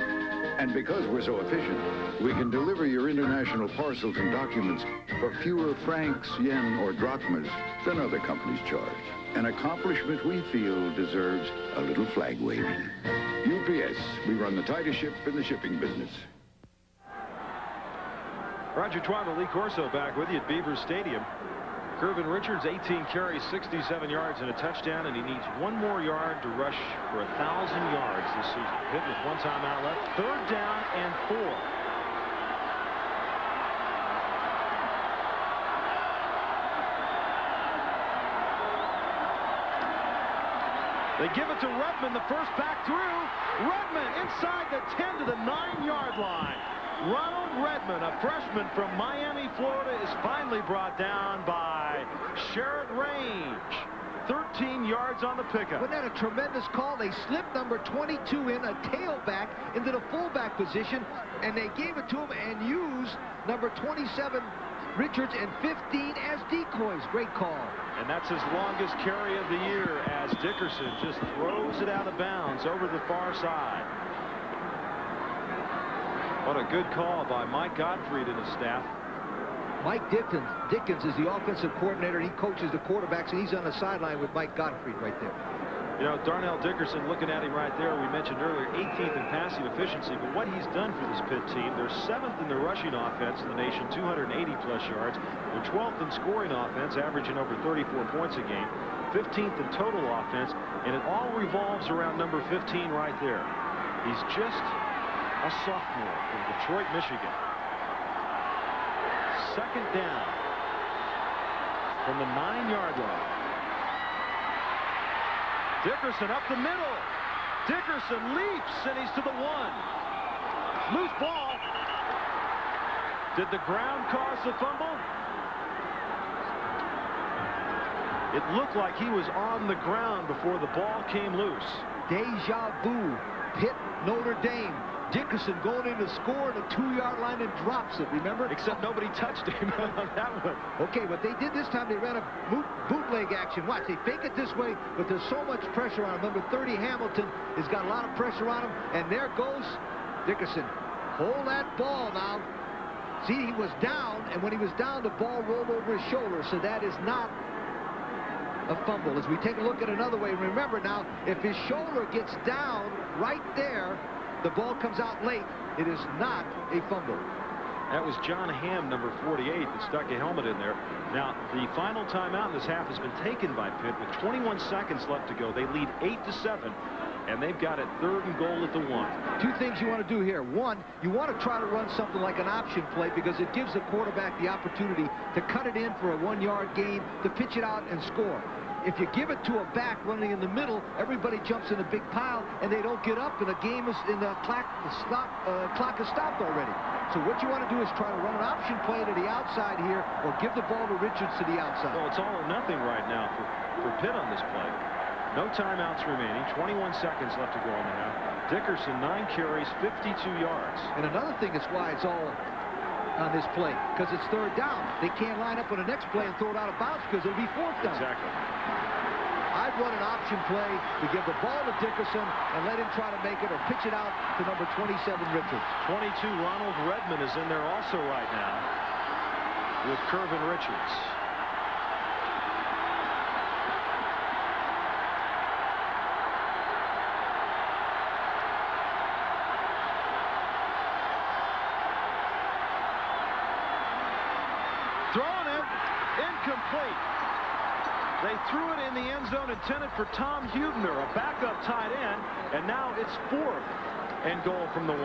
And because we're so efficient, we can deliver your international parcels and documents for fewer francs, yen, or drachmas than other companies charge. An accomplishment we feel deserves a little flag waving. UPS, we run the tightest ship in the shipping business. Roger Twibble, Lee Corso back with you at Beaver Stadium. Curvin Richards, 18 carries, 67 yards and a touchdown, and he needs 1 more yard to rush for 1,000 yards this season. Pitt with 1 timeout left. 3rd down and 4. They give it to Redmond, the first back through. Redmond inside the 10 to the 9-yard line. Ronald Redmond, a freshman from Miami, Florida, is finally brought down by Sherrod Range. 13 yards on the pickup. Wasn't that a tremendous call? They slipped number 22 in, a tailback, into the fullback position, and they gave it to him and used number 27, Richards, and 15 as decoys. Great call. And that's his longest carry of the year as Dickerson just throws it out of bounds over the far side. What a good call by Mike Gottfried and his staff. Mike Dickens is the offensive coordinator. He coaches the quarterbacks, and he's on the sideline with Mike Gottfried right there. You know, Darnell Dickerson, looking at him right there, we mentioned earlier, 18th in passing efficiency, but what he's done for this Pitt team, they're 7th in the rushing offense in the nation, 280-plus yards. They're 12th in scoring offense, averaging over 34 points a game, 15th in total offense, and it all revolves around number 15 right there. He's just a sophomore from Detroit, Michigan. 2nd down from the 9-yard line. Dickerson up the middle. Dickerson leaps, and he's to the 1. Loose ball. Did the ground cause the fumble? It looked like he was on the ground before the ball came loose. Deja vu. Pitt, Notre Dame. Dickerson going in to score at the 2-yard line and drops it, remember? Except nobody touched him on that one. Okay, what they did this time, they ran a bootleg action. Watch, they fake it this way, but there's so much pressure on him. Number 30, Hamilton, has got a lot of pressure on him, and there goes Dickerson. Hold that ball now. See, he was down, and when he was down, the ball rolled over his shoulder, so that is not a fumble. As we take a look at another way, remember now, if his shoulder gets down right there, the ball comes out late. It is not a fumble. That was John Hamm, number 48, that stuck a helmet in there. Now, the final timeout in this half has been taken by Pitt with 21 seconds left to go. They lead 8-7, and they've got it 3rd and goal at the 1. Two things you want to do here. One, you want to try to run something like an option play because it gives the quarterback the opportunity to cut it in for a 1-yard gain, to pitch it out and score. If you give it to a back running in the middle, everybody jumps in a big pile, and they don't get up, and the game is in the clock is stopped already. So what you want to do is try to run an option play to the outside here, or give the ball to Richards to the outside. Well, it's all or nothing right now for Pitt on this play. No timeouts remaining. 21 seconds left to go in the half. Dickerson, 9 carries, 52 yards. And another thing is why it's all on this play, because it's 3rd down. They can't line up on the next play and throw it out of bounds because it'll be 4th down. Exactly. I'd run an option play to give the ball to Dickerson and let him try to make it or pitch it out to number 27, Richards. 22, Ronald Redmond is in there also right now with Curvin Richards. Thrown it, incomplete. They threw it in the end zone intended for Tom Huebner, a backup tight end, and now it's 4th and goal from the 1.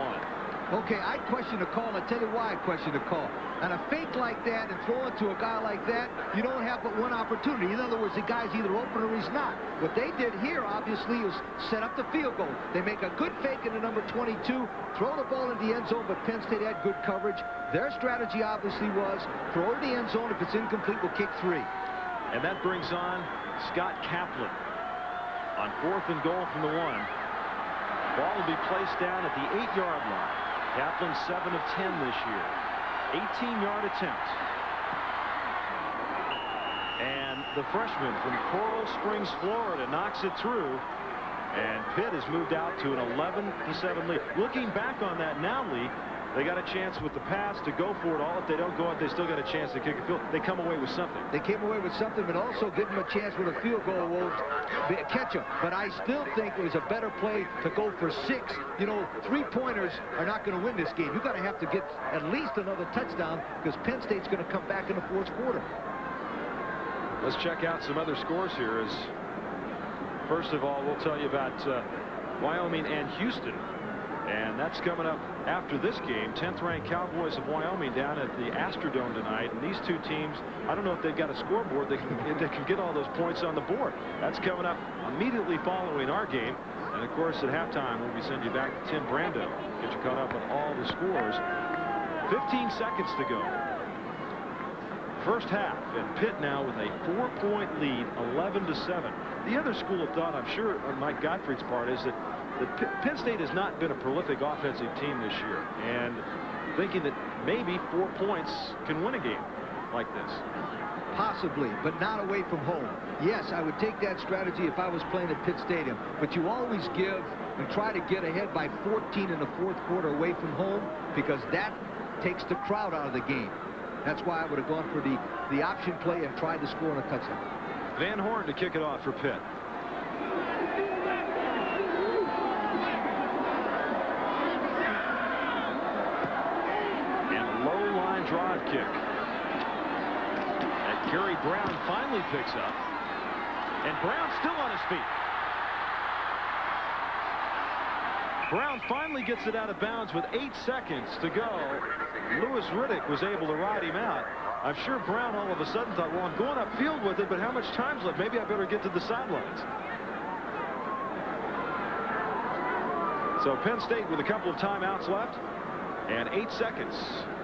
Okay, I question the call. I'll tell you why I question the call. And a fake like that and throw it to a guy like that, you don't have but one opportunity. In other words, the guy's either open or he's not. What they did here, obviously, is set up the field goal. They make a good fake into number 22, throw the ball in the end zone, but Penn State had good coverage. Their strategy, obviously, was throw it in the end zone. If it's incomplete, we'll kick 3. And that brings on Scott Kaplan on 4th and goal from the 1. Ball will be placed down at the 8-yard line. Kaplan 7 of 10 this year. 18-yard attempt. And the freshman from Coral Springs, Florida, knocks it through. And Pitt has moved out to an 11-7 lead. Looking back on that now, Lee, they got a chance with the pass to go for it all. If they don't go out, they still got a chance to kick a field. They come away with something. They came away with something, but also give them a chance with a field goal will catch them. But I still think it was a better play to go for 6. You know, 3-pointers are not going to win this game. You've got to have to get at least another touchdown because Penn State's going to come back in the 4th quarter. Let's check out some other scores here. As first of all, we'll tell you about Wyoming and Houston. And that's coming up after this game. 10th-ranked Cowboys of Wyoming down at the Astrodome tonight. And these two teams, I don't know if they've got a scoreboard. They can get all those points on the board. That's coming up immediately following our game. And, of course, at halftime, we'll be sending you back to Tim Brando. Get you caught up on all the scores. 15 seconds to go. First half, and Pitt now with a 4-point lead, 11-7. The other school of thought, I'm sure, on Mike Gottfried's part, is that Penn State has not been a prolific offensive team this year, and thinking that maybe 4 points can win a game like this. Possibly, but not away from home. Yes, I would take that strategy if I was playing at Pitt Stadium, but you always give and try to get ahead by 14 in the 4th quarter away from home because that takes the crowd out of the game. That's why I would have gone for the option play and tried to score on a touchdown. Van Horn to kick it off for Pitt. Drive kick. And Gary Brown finally picks up. And Brown still on his feet. Brown finally gets it out of bounds with 8 seconds to go. Louis Riddick was able to ride him out. I'm sure Brown all of a sudden thought, well, I'm going upfield with it, but how much time's left? Maybe I better get to the sidelines. So Penn State with a couple of timeouts left and 8 seconds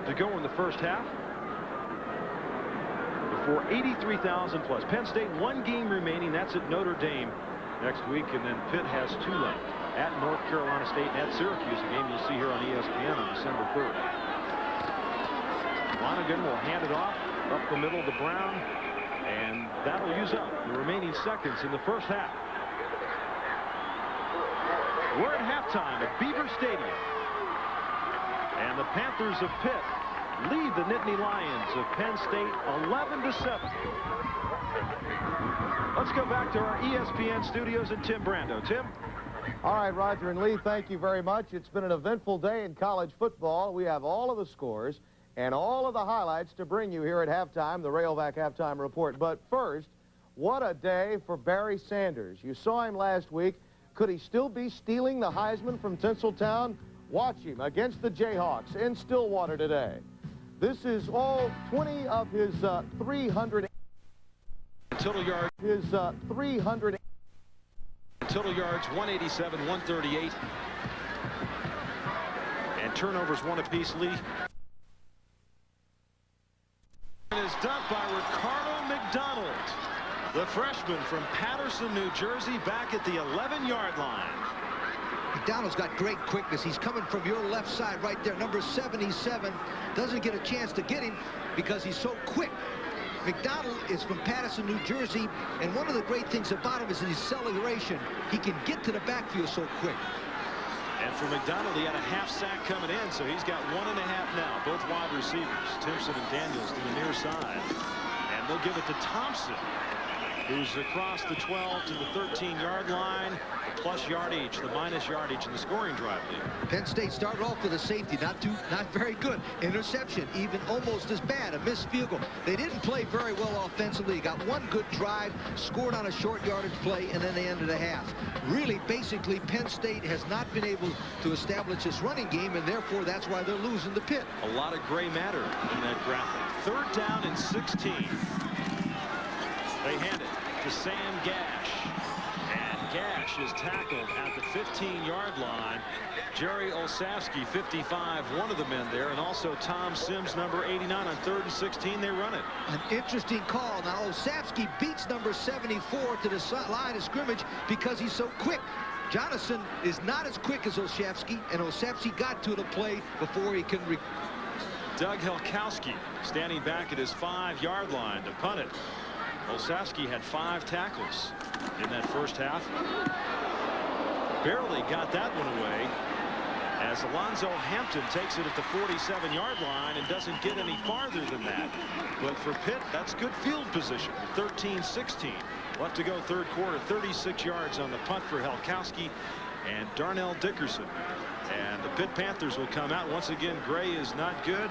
to go in the first half. For 83,000 plus. Penn State 1 game remaining. That's at Notre Dame next week, and then Pitt has 2 left at North Carolina State and at Syracuse, a game you'll see here on ESPN on December 3rd. Lonergan will hand it off up the middle to Brown, and that'll use up the remaining seconds in the first half. We're at halftime at Beaver Stadium, and the Panthers of Pitt lead the Nittany Lions of Penn State 11-7. Let's go back to our ESPN studios and Tim Brando. Tim? All right, Roger and Lee, thank you very much. It's been an eventful day in college football. We have all of the scores and all of the highlights to bring you here at halftime, the Railback Halftime Report. But first, what a day for Barry Sanders. You saw him last week. Could he still be stealing the Heisman from Tinseltown? Watch him against the Jayhawks in Stillwater today. This is all 20 of his 300 total yards. His 300 total yards, 187, 138. And turnovers 1 apiece. Lee is dumped by Ricardo McDonald, the freshman from Patterson, New Jersey, back at the 11-yard line. McDonald's got great quickness. He's coming from your left side right there. Number 77 doesn't get a chance to get him because he's so quick. McDonald is from Patterson, New Jersey, and one of the great things about him is his acceleration. He can get to the backfield so quick. And for McDonald, he had a half sack coming in, so he's got 1.5 now. Both wide receivers, Timpson and Daniels, to the near side. And they'll give it to Thompson, who's across the 12 to the 13-yard line. The plus yardage, the minus yardage in the scoring drive lead. Penn State started off with a safety, not very good. Interception, even almost as bad, a missed field goal. They didn't play very well offensively. Got one good drive, scored on a short yardage play, and then they ended the half. Really, basically, Penn State has not been able to establish this running game, and therefore that's why they're losing to Pitt. A lot of gray matter in that graphic. 3rd down and 16. They hand it to Sam Gash. And Gash is tackled at the 15-yard line. Jerry Olszewski, 55, one of the men there, and also Tom Sims, number 89, on 3rd and 16. They run it. An interesting call. Now, Olszewski beats number 74 to the line of scrimmage because he's so quick. Jonathan is not as quick as Olszewski, and Olszewski got to the play before he can. Doug Helkowski standing back at his 5-yard line to punt it. Olszewski had 5 tackles in that first half. Barely got that one away as Alonzo Hampton takes it at the 47-yard line and doesn't get any farther than that. But for Pitt, that's good field position. 13-16 left to go, 3rd quarter. 36 yards on the punt for Helkowski and Darnell Dickerson. And the Pitt Panthers will come out. Once again, gray is not good.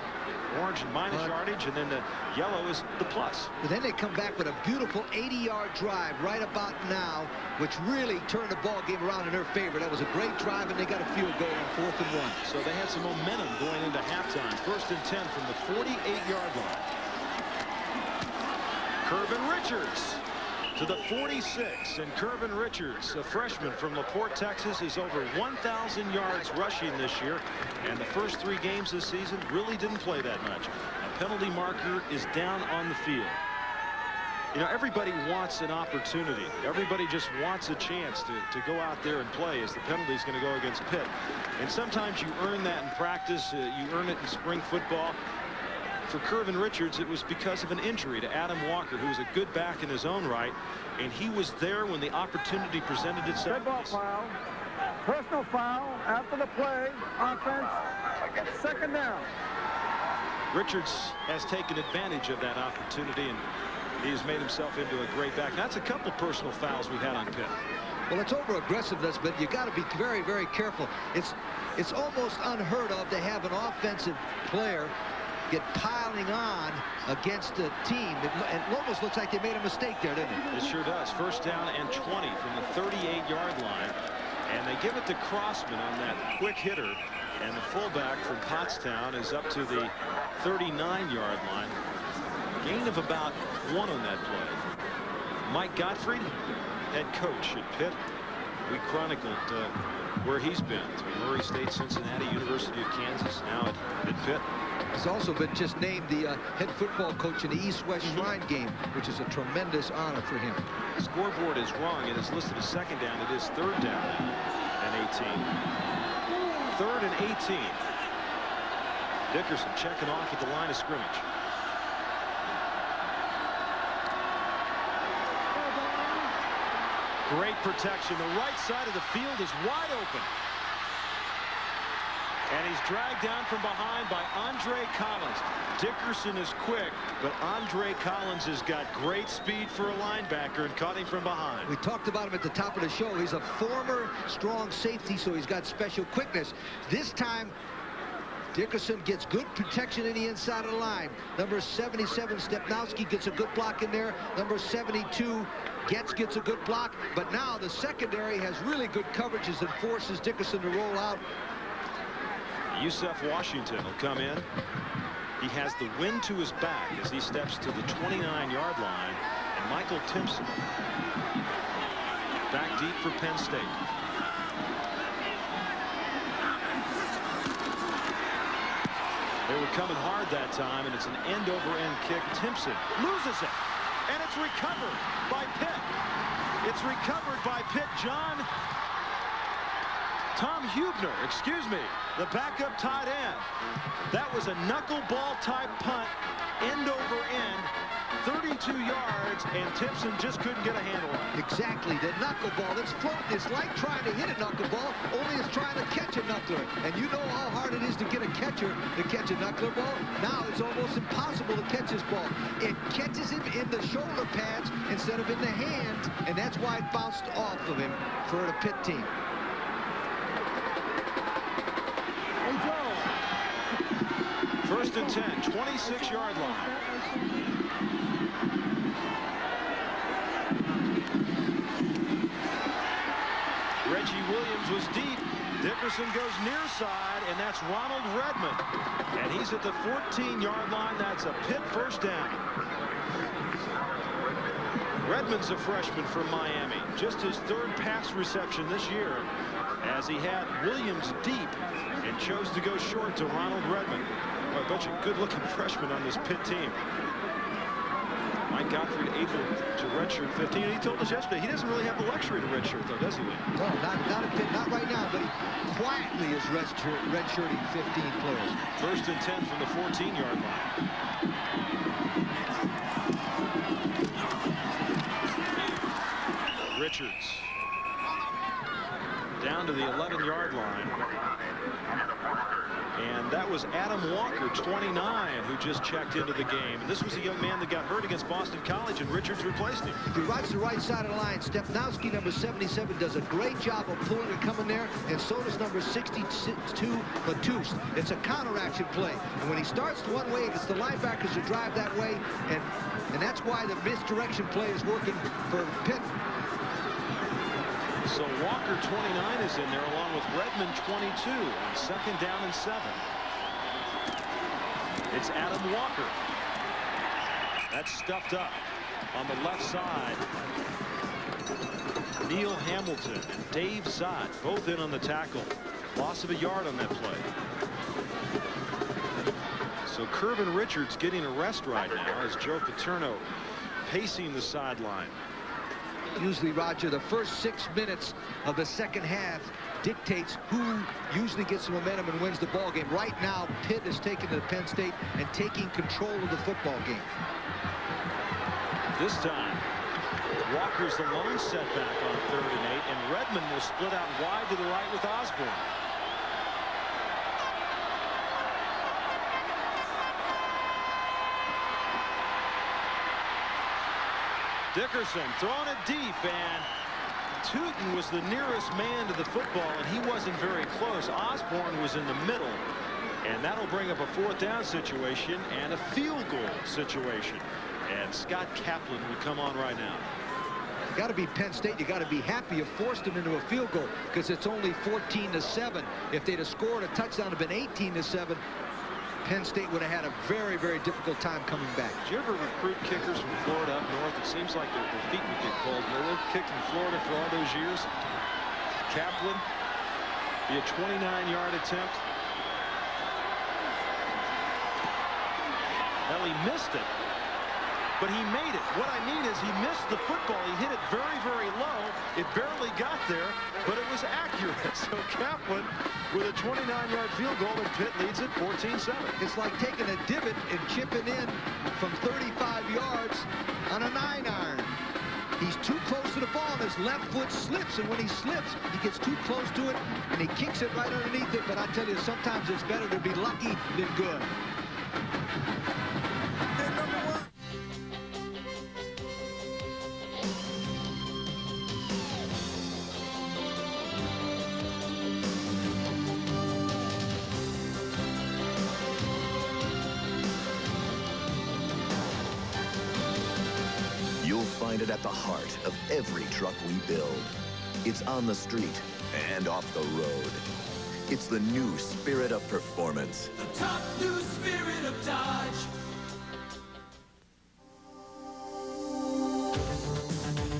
Orange and minus yardage, and then the yellow is the plus. But then they come back with a beautiful 80-yard drive right about now, which really turned the ball game around in their favor. That was a great drive, and they got a field goal on 4th and 1. So they had some momentum going into halftime. 1st and 10 from the 48-yard line. Kirvin Richards to the 46, and Kirvin Richards, a freshman from LaPorte, Texas, is over 1,000 yards rushing this year, and the first 3 games this season really didn't play that much. A penalty marker is down on the field. You know, everybody wants an opportunity. Everybody just wants a chance to go out there and play, as the penalty is going to go against Pitt. And sometimes you earn that in practice. You earn it in spring football. For Kirvin Richards, it was because of an injury to Adam Walker, who was a good back in his own right, and he was there when the opportunity presented itself. Red ball foul. Personal foul after the play. Offense. 2nd down. Richards has taken advantage of that opportunity, and he has made himself into a great back. That's a couple personal fouls we've had on Pitt. Well, it's over aggressiveness, but you got to be very, very careful. It's almost unheard of to have an offensive player get piling on against the team. It almost looks like they made a mistake there, didn't it? It sure does. 1st down and 20 from the 38-yard line. And they give it to Crossman on that quick hitter. And the fullback from Pottstown is up to the 39-yard line. Gain of about 1 on that play. Mike Gottfried, head coach at Pitt. We chronicled where he's been through Murray State, Cincinnati, University of Kansas, now at Pitt. He's also been just named the head football coach in the East-West Shrine game, which is a tremendous honor for him. The scoreboard is wrong. It is listed as second down. It is third down and 18. Third and 18. Dickerson checking off at the line of scrimmage. Great protection. The right side of the field is wide open. And he's dragged down from behind by Andre Collins. Dickerson is quick, but Andre Collins has got great speed for a linebacker and caught him from behind. We talked about him at the top of the show. He's a former strong safety, so he's got special quickness. This time, Dickerson gets good protection in the inside of the line. Number 77, Stepnowski, gets a good block in there. Number 72, gets a good block. But now the secondary has really good coverages and forces Dickerson to roll out. Yusef Washington will come in. He has the wind to his back as he steps to the 29-yard line. And Michael Timpson back deep for Penn State. They were coming hard that time, and it's an end-over-end kick. Timpson loses it, and it's recovered by Pitt. It's recovered by Pitt. Tom Hubner, excuse me, the backup tight end. That was a knuckleball type punt, end over end, 32 yards, and Timpson just couldn't get a handle on it. Exactly, the knuckleball. It's floating. It's like trying to hit a knuckleball, only it's trying to catch a knuckler. And you know how hard it is to get a catcher to catch a knuckler ball. Now it's almost impossible to catch this ball. It catches him in the shoulder pads instead of in the hands, and that's why it bounced off of him for the Pitt team. First and 10, 26-yard line. Reggie Williams was deep. Dickerson goes near side, and that's Ronald Redmond. And he's at the 14-yard line. That's a Pitt first down. Redmond's a freshman from Miami. Just his third pass reception this year, as he had Williams deep and chose to go short to Ronald Redmond. Well, I bet you good-looking freshman on this Pitt team. Mike Gottfried able to redshirt 15. And he told us yesterday he doesn't really have the luxury to redshirt, though, does he? No, not a Pitt, not right now, but he quietly is redshirting 15 players. First and 10 from the 14-yard line. Richards down to the 11-yard line. And that was Adam Walker, 29, who just checked into the game. And this was a young man that got hurt against Boston College, and Richards replaced him. He rides the right side of the line. Stepnowski, number 77, does a great job of pulling and coming there, and so does number 62, Batiste. It's a counteraction play. And when he starts one way, it's the linebackers who drive that way, and that's why the misdirection play is working for Pitt. So Walker, 29, is in there along with Redmond, 22, on second down and 7. It's Adam Walker. That's stuffed up on the left side. Neil Hamilton and Dave Zott both in on the tackle. Loss of a yard on that play. So Kervin Richards getting a rest right now as Joe Paterno pacing the sideline. Usually, Roger, the first 6 minutes of the second half dictates who usually gets the momentum and wins the ball game. Right now, Pitt is taking to Penn State and taking control of the football game. This time, Walker's the lone setback on 3rd and 8, and Redmond will split out wide to the right with Osborne. Dickerson throwing it deep, and Tootin was the nearest man to the football, and he wasn't very close. Osborne was in the middle, and that'll bring up a 4th down situation and a field goal situation. And Scott Kaplan would come on right now. Got to be Penn State. You got to be happy you forced them into a field goal, because it's only 14-7. If they'd have scored a touchdown, it'd been 18-7. Penn State would have had a very, very difficult time coming back. Did you ever recruit kickers from Florida up north? It seems like their feet would get cold. They lived kicked in Florida for all those years. Kaplan. Be a 29-yard attempt. Well, he missed it, but he made it. What I mean is he missed the football. He hit it very, very low. It barely got there, but it was accurate. So Kaplan with a 29-yard field goal, and Pitt leads it 14-7. It's like taking a divot and chipping in from 35 yards on a 9-iron. He's too close to the ball, and his left foot slips, and when he slips, he gets too close to it, and he kicks it right underneath it. But I tell you, sometimes it's better to be lucky than good. You'll find it at the heart of every truck we build. It's on the street and off the road. It's the new spirit of performance. The top new spirit of Dodge.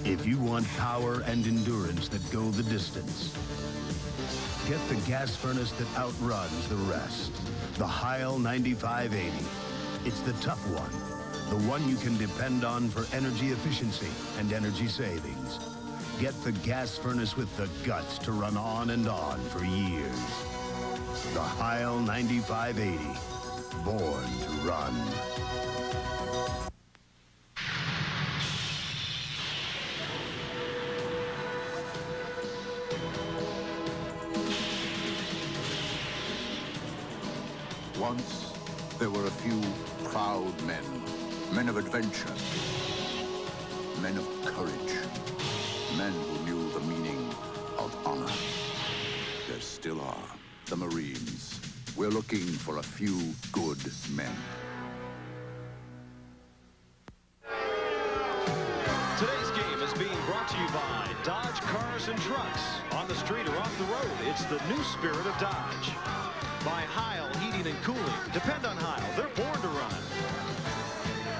If you want power and endurance that go the distance, get the gas furnace that outruns the rest. The Heil 9580. It's the tough one. The one you can depend on for energy efficiency and energy savings. Get the gas furnace with the guts to run on and on for years. The Heil 9580. Born to run. Once, there were a few proud men. Men of adventure, men of courage, men who knew the meaning of honor. There still are, the Marines. We're looking for a few good men. Today's game is being brought to you by Dodge Cars and Trucks. On the street or off the road, it's the new spirit of Dodge. By Heil Heating and Cooling. Depend on Heil. They're born to run.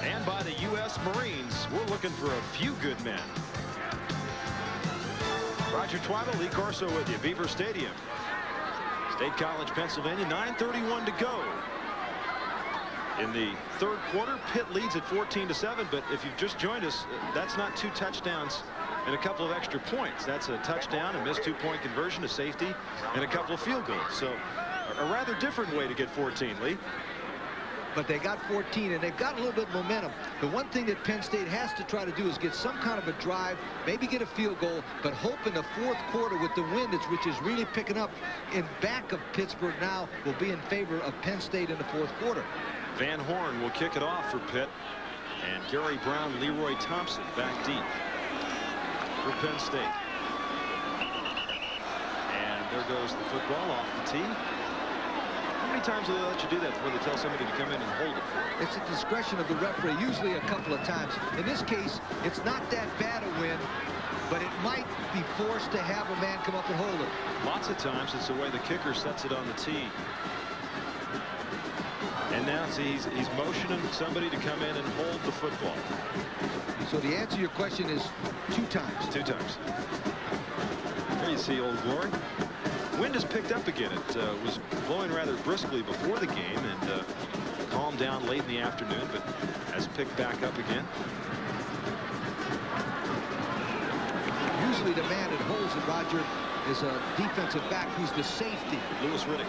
And by the U.S. Marines, we're looking for a few good men. Roger Twyla, Lee Corso with you. Beaver Stadium. State College, Pennsylvania, 9:31 to go. In the third quarter, Pitt leads at 14-7, but if you've just joined us, that's not 2 touchdowns and a couple of extra points. That's a touchdown, a missed 2-point conversion, a safety, and a couple of field goals. So a rather different way to get 14, Lee. But they got 14, and they've got a little bit of momentum. The one thing that Penn State has to try to do is get some kind of a drive, maybe get a field goal, but hope in the fourth quarter with the wind, which is really picking up in back of Pittsburgh now, will be in favor of Penn State in the fourth quarter. Van Horn will kick it off for Pitt, and Gary Brown, Leroy Thompson back deep for Penn State. And there goes the football off the tee. How many times do they let you do that before they tell somebody to come in and hold it for you? It's at the discretion of the referee, usually a couple of times. In this case, it's not that bad a win, but it might be forced to have a man come up and hold it. Lots of times it's the way the kicker sets it on the tee. And now see, he's motioning somebody to come in and hold the football. So the answer to your question is 2 times. 2 times. There you see Old Glory. Wind has picked up again. It was blowing rather briskly before the game and calmed down late in the afternoon, but has picked back up again. Usually the man that holds it, Roger, is a defensive back who's the safety. Lewis Riddick.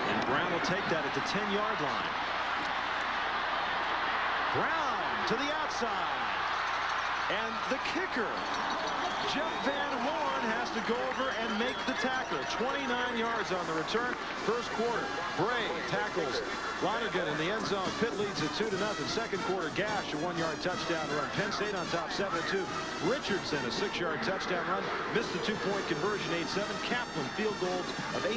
And Brown will take that at the 10-yard line. Brown to the outside. And the kicker, Jeff Van Horn, has to go over and make the tackle. 29 yards on the return. First quarter, Bray tackles Lonergan in the end zone. Pitt leads it 2-0. Second quarter, Gash, a 1-yard touchdown run. Penn State on top 7-2. Richardson, a 6-yard touchdown run. Missed the 2-point conversion, 8-7. Kaplan, field goals of 18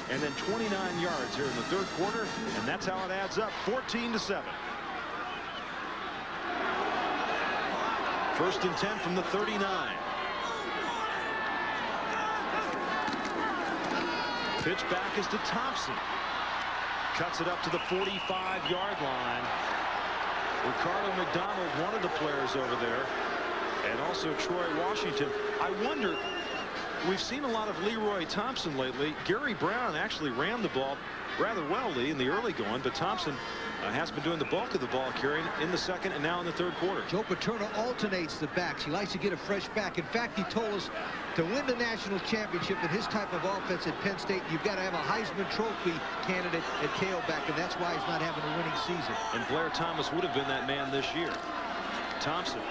and then 29 yards here in the third quarter. And that's how it adds up, 14-7. First and 10 from the 39. Pitch back is to Thompson. Cuts it up to the 45-yard line. Ricardo McDonald, one of the players over there, and also Troy Washington. I wonder, we've seen a lot of Leroy Thompson lately. Gary Brown actually ran the ball rather well, Lee, in the early going, but Thompson has been doing the bulk of the ball carrying in the second and now in the third quarter. Joe Paterno alternates the backs. He likes to get a fresh back. In fact, he told us to win the national championship in his type of offense at Penn State, you've got to have a Heisman Trophy candidate at tailback, and that's why he's not having a winning season. And Blair Thomas would have been that man this year. Thompson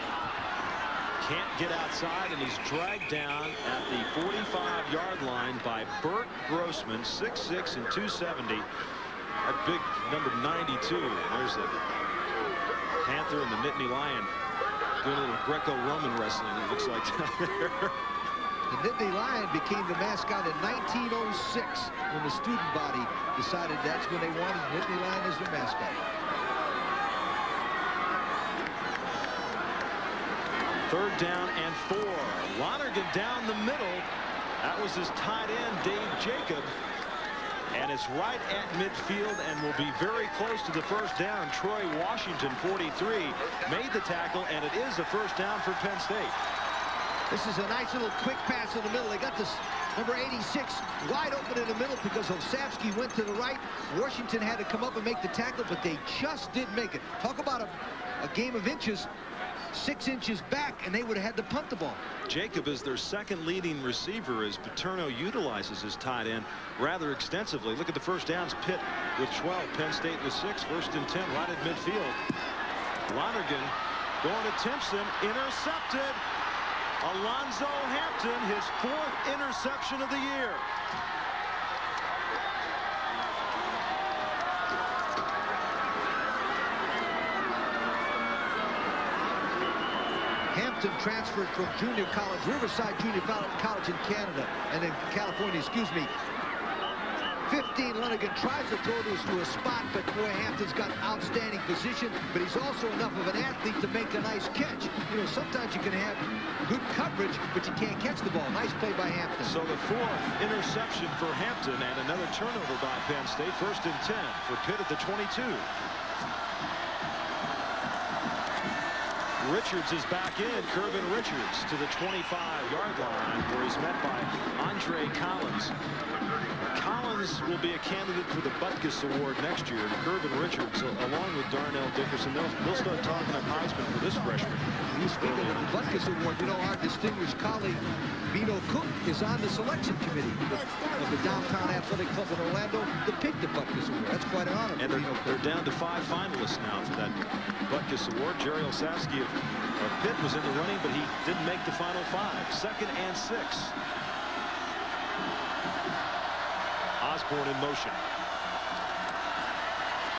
can't get outside, and he's dragged down at the 45-yard line by Burt Grossman, 6'6" and 270. That big number 92. There's the Panther and the Nittany Lion doing a little Greco-Roman wrestling, it looks like down there. The Nittany Lion became the mascot in 1906 when the student body decided that's when they wanted Nittany Lion as their mascot. Third down and 4. Lonergan down the middle. That was his tight end, Dave Jacob. And it's right at midfield and will be very close to the first down. Troy Washington, 43, made the tackle, and it is a first down for Penn State. This is a nice little quick pass in the middle. They got this number 86 wide open in the middle because Osavsky went to the right. Washington had to come up and make the tackle, but they just didn't make it. Talk about a game of inches. 6 inches back, and they would have had to punt the ball. Jacob is their second leading receiver as Paterno utilizes his tight end rather extensively. Look at the first downs. Pitt with 12, Penn State with 6, 1st and 10 right at midfield. Lonergan going to Timpson, intercepted. Alonzo Hampton, his 4th interception of the year. Hampton transferred from junior college, Riverside Junior College in Canada, and in California, excuse me. 15, Lonergan tries to throw to a spot, but boy, Hampton's got outstanding position, but he's also enough of an athlete to make a nice catch. You know, sometimes you can have good coverage, but you can't catch the ball. Nice play by Hampton. So the 4th interception for Hampton and another turnover by Penn State. 1st and 10 for Pitt at the 22. Richards is back in. Kervin Richards to the 25-yard line where he's met by Andre Collins. Collins will be a candidate for the Butkus Award next year. And Kervin Richards, along with Darnell Dickerson, they'll start talking of Heisman for this freshman. Speaking of the Butkus Award, you know, our distinguished colleague, Bino Cook, is on the selection committee of the Downtown Athletic Club in Orlando to pick the Butkus Award. That's quite an honor. And they're down to 5 finalists now for that Butkus Award. Jerry Olsavsky of Pitt was in the running, but he didn't make the final 5. 2nd and 6. Osborne in motion.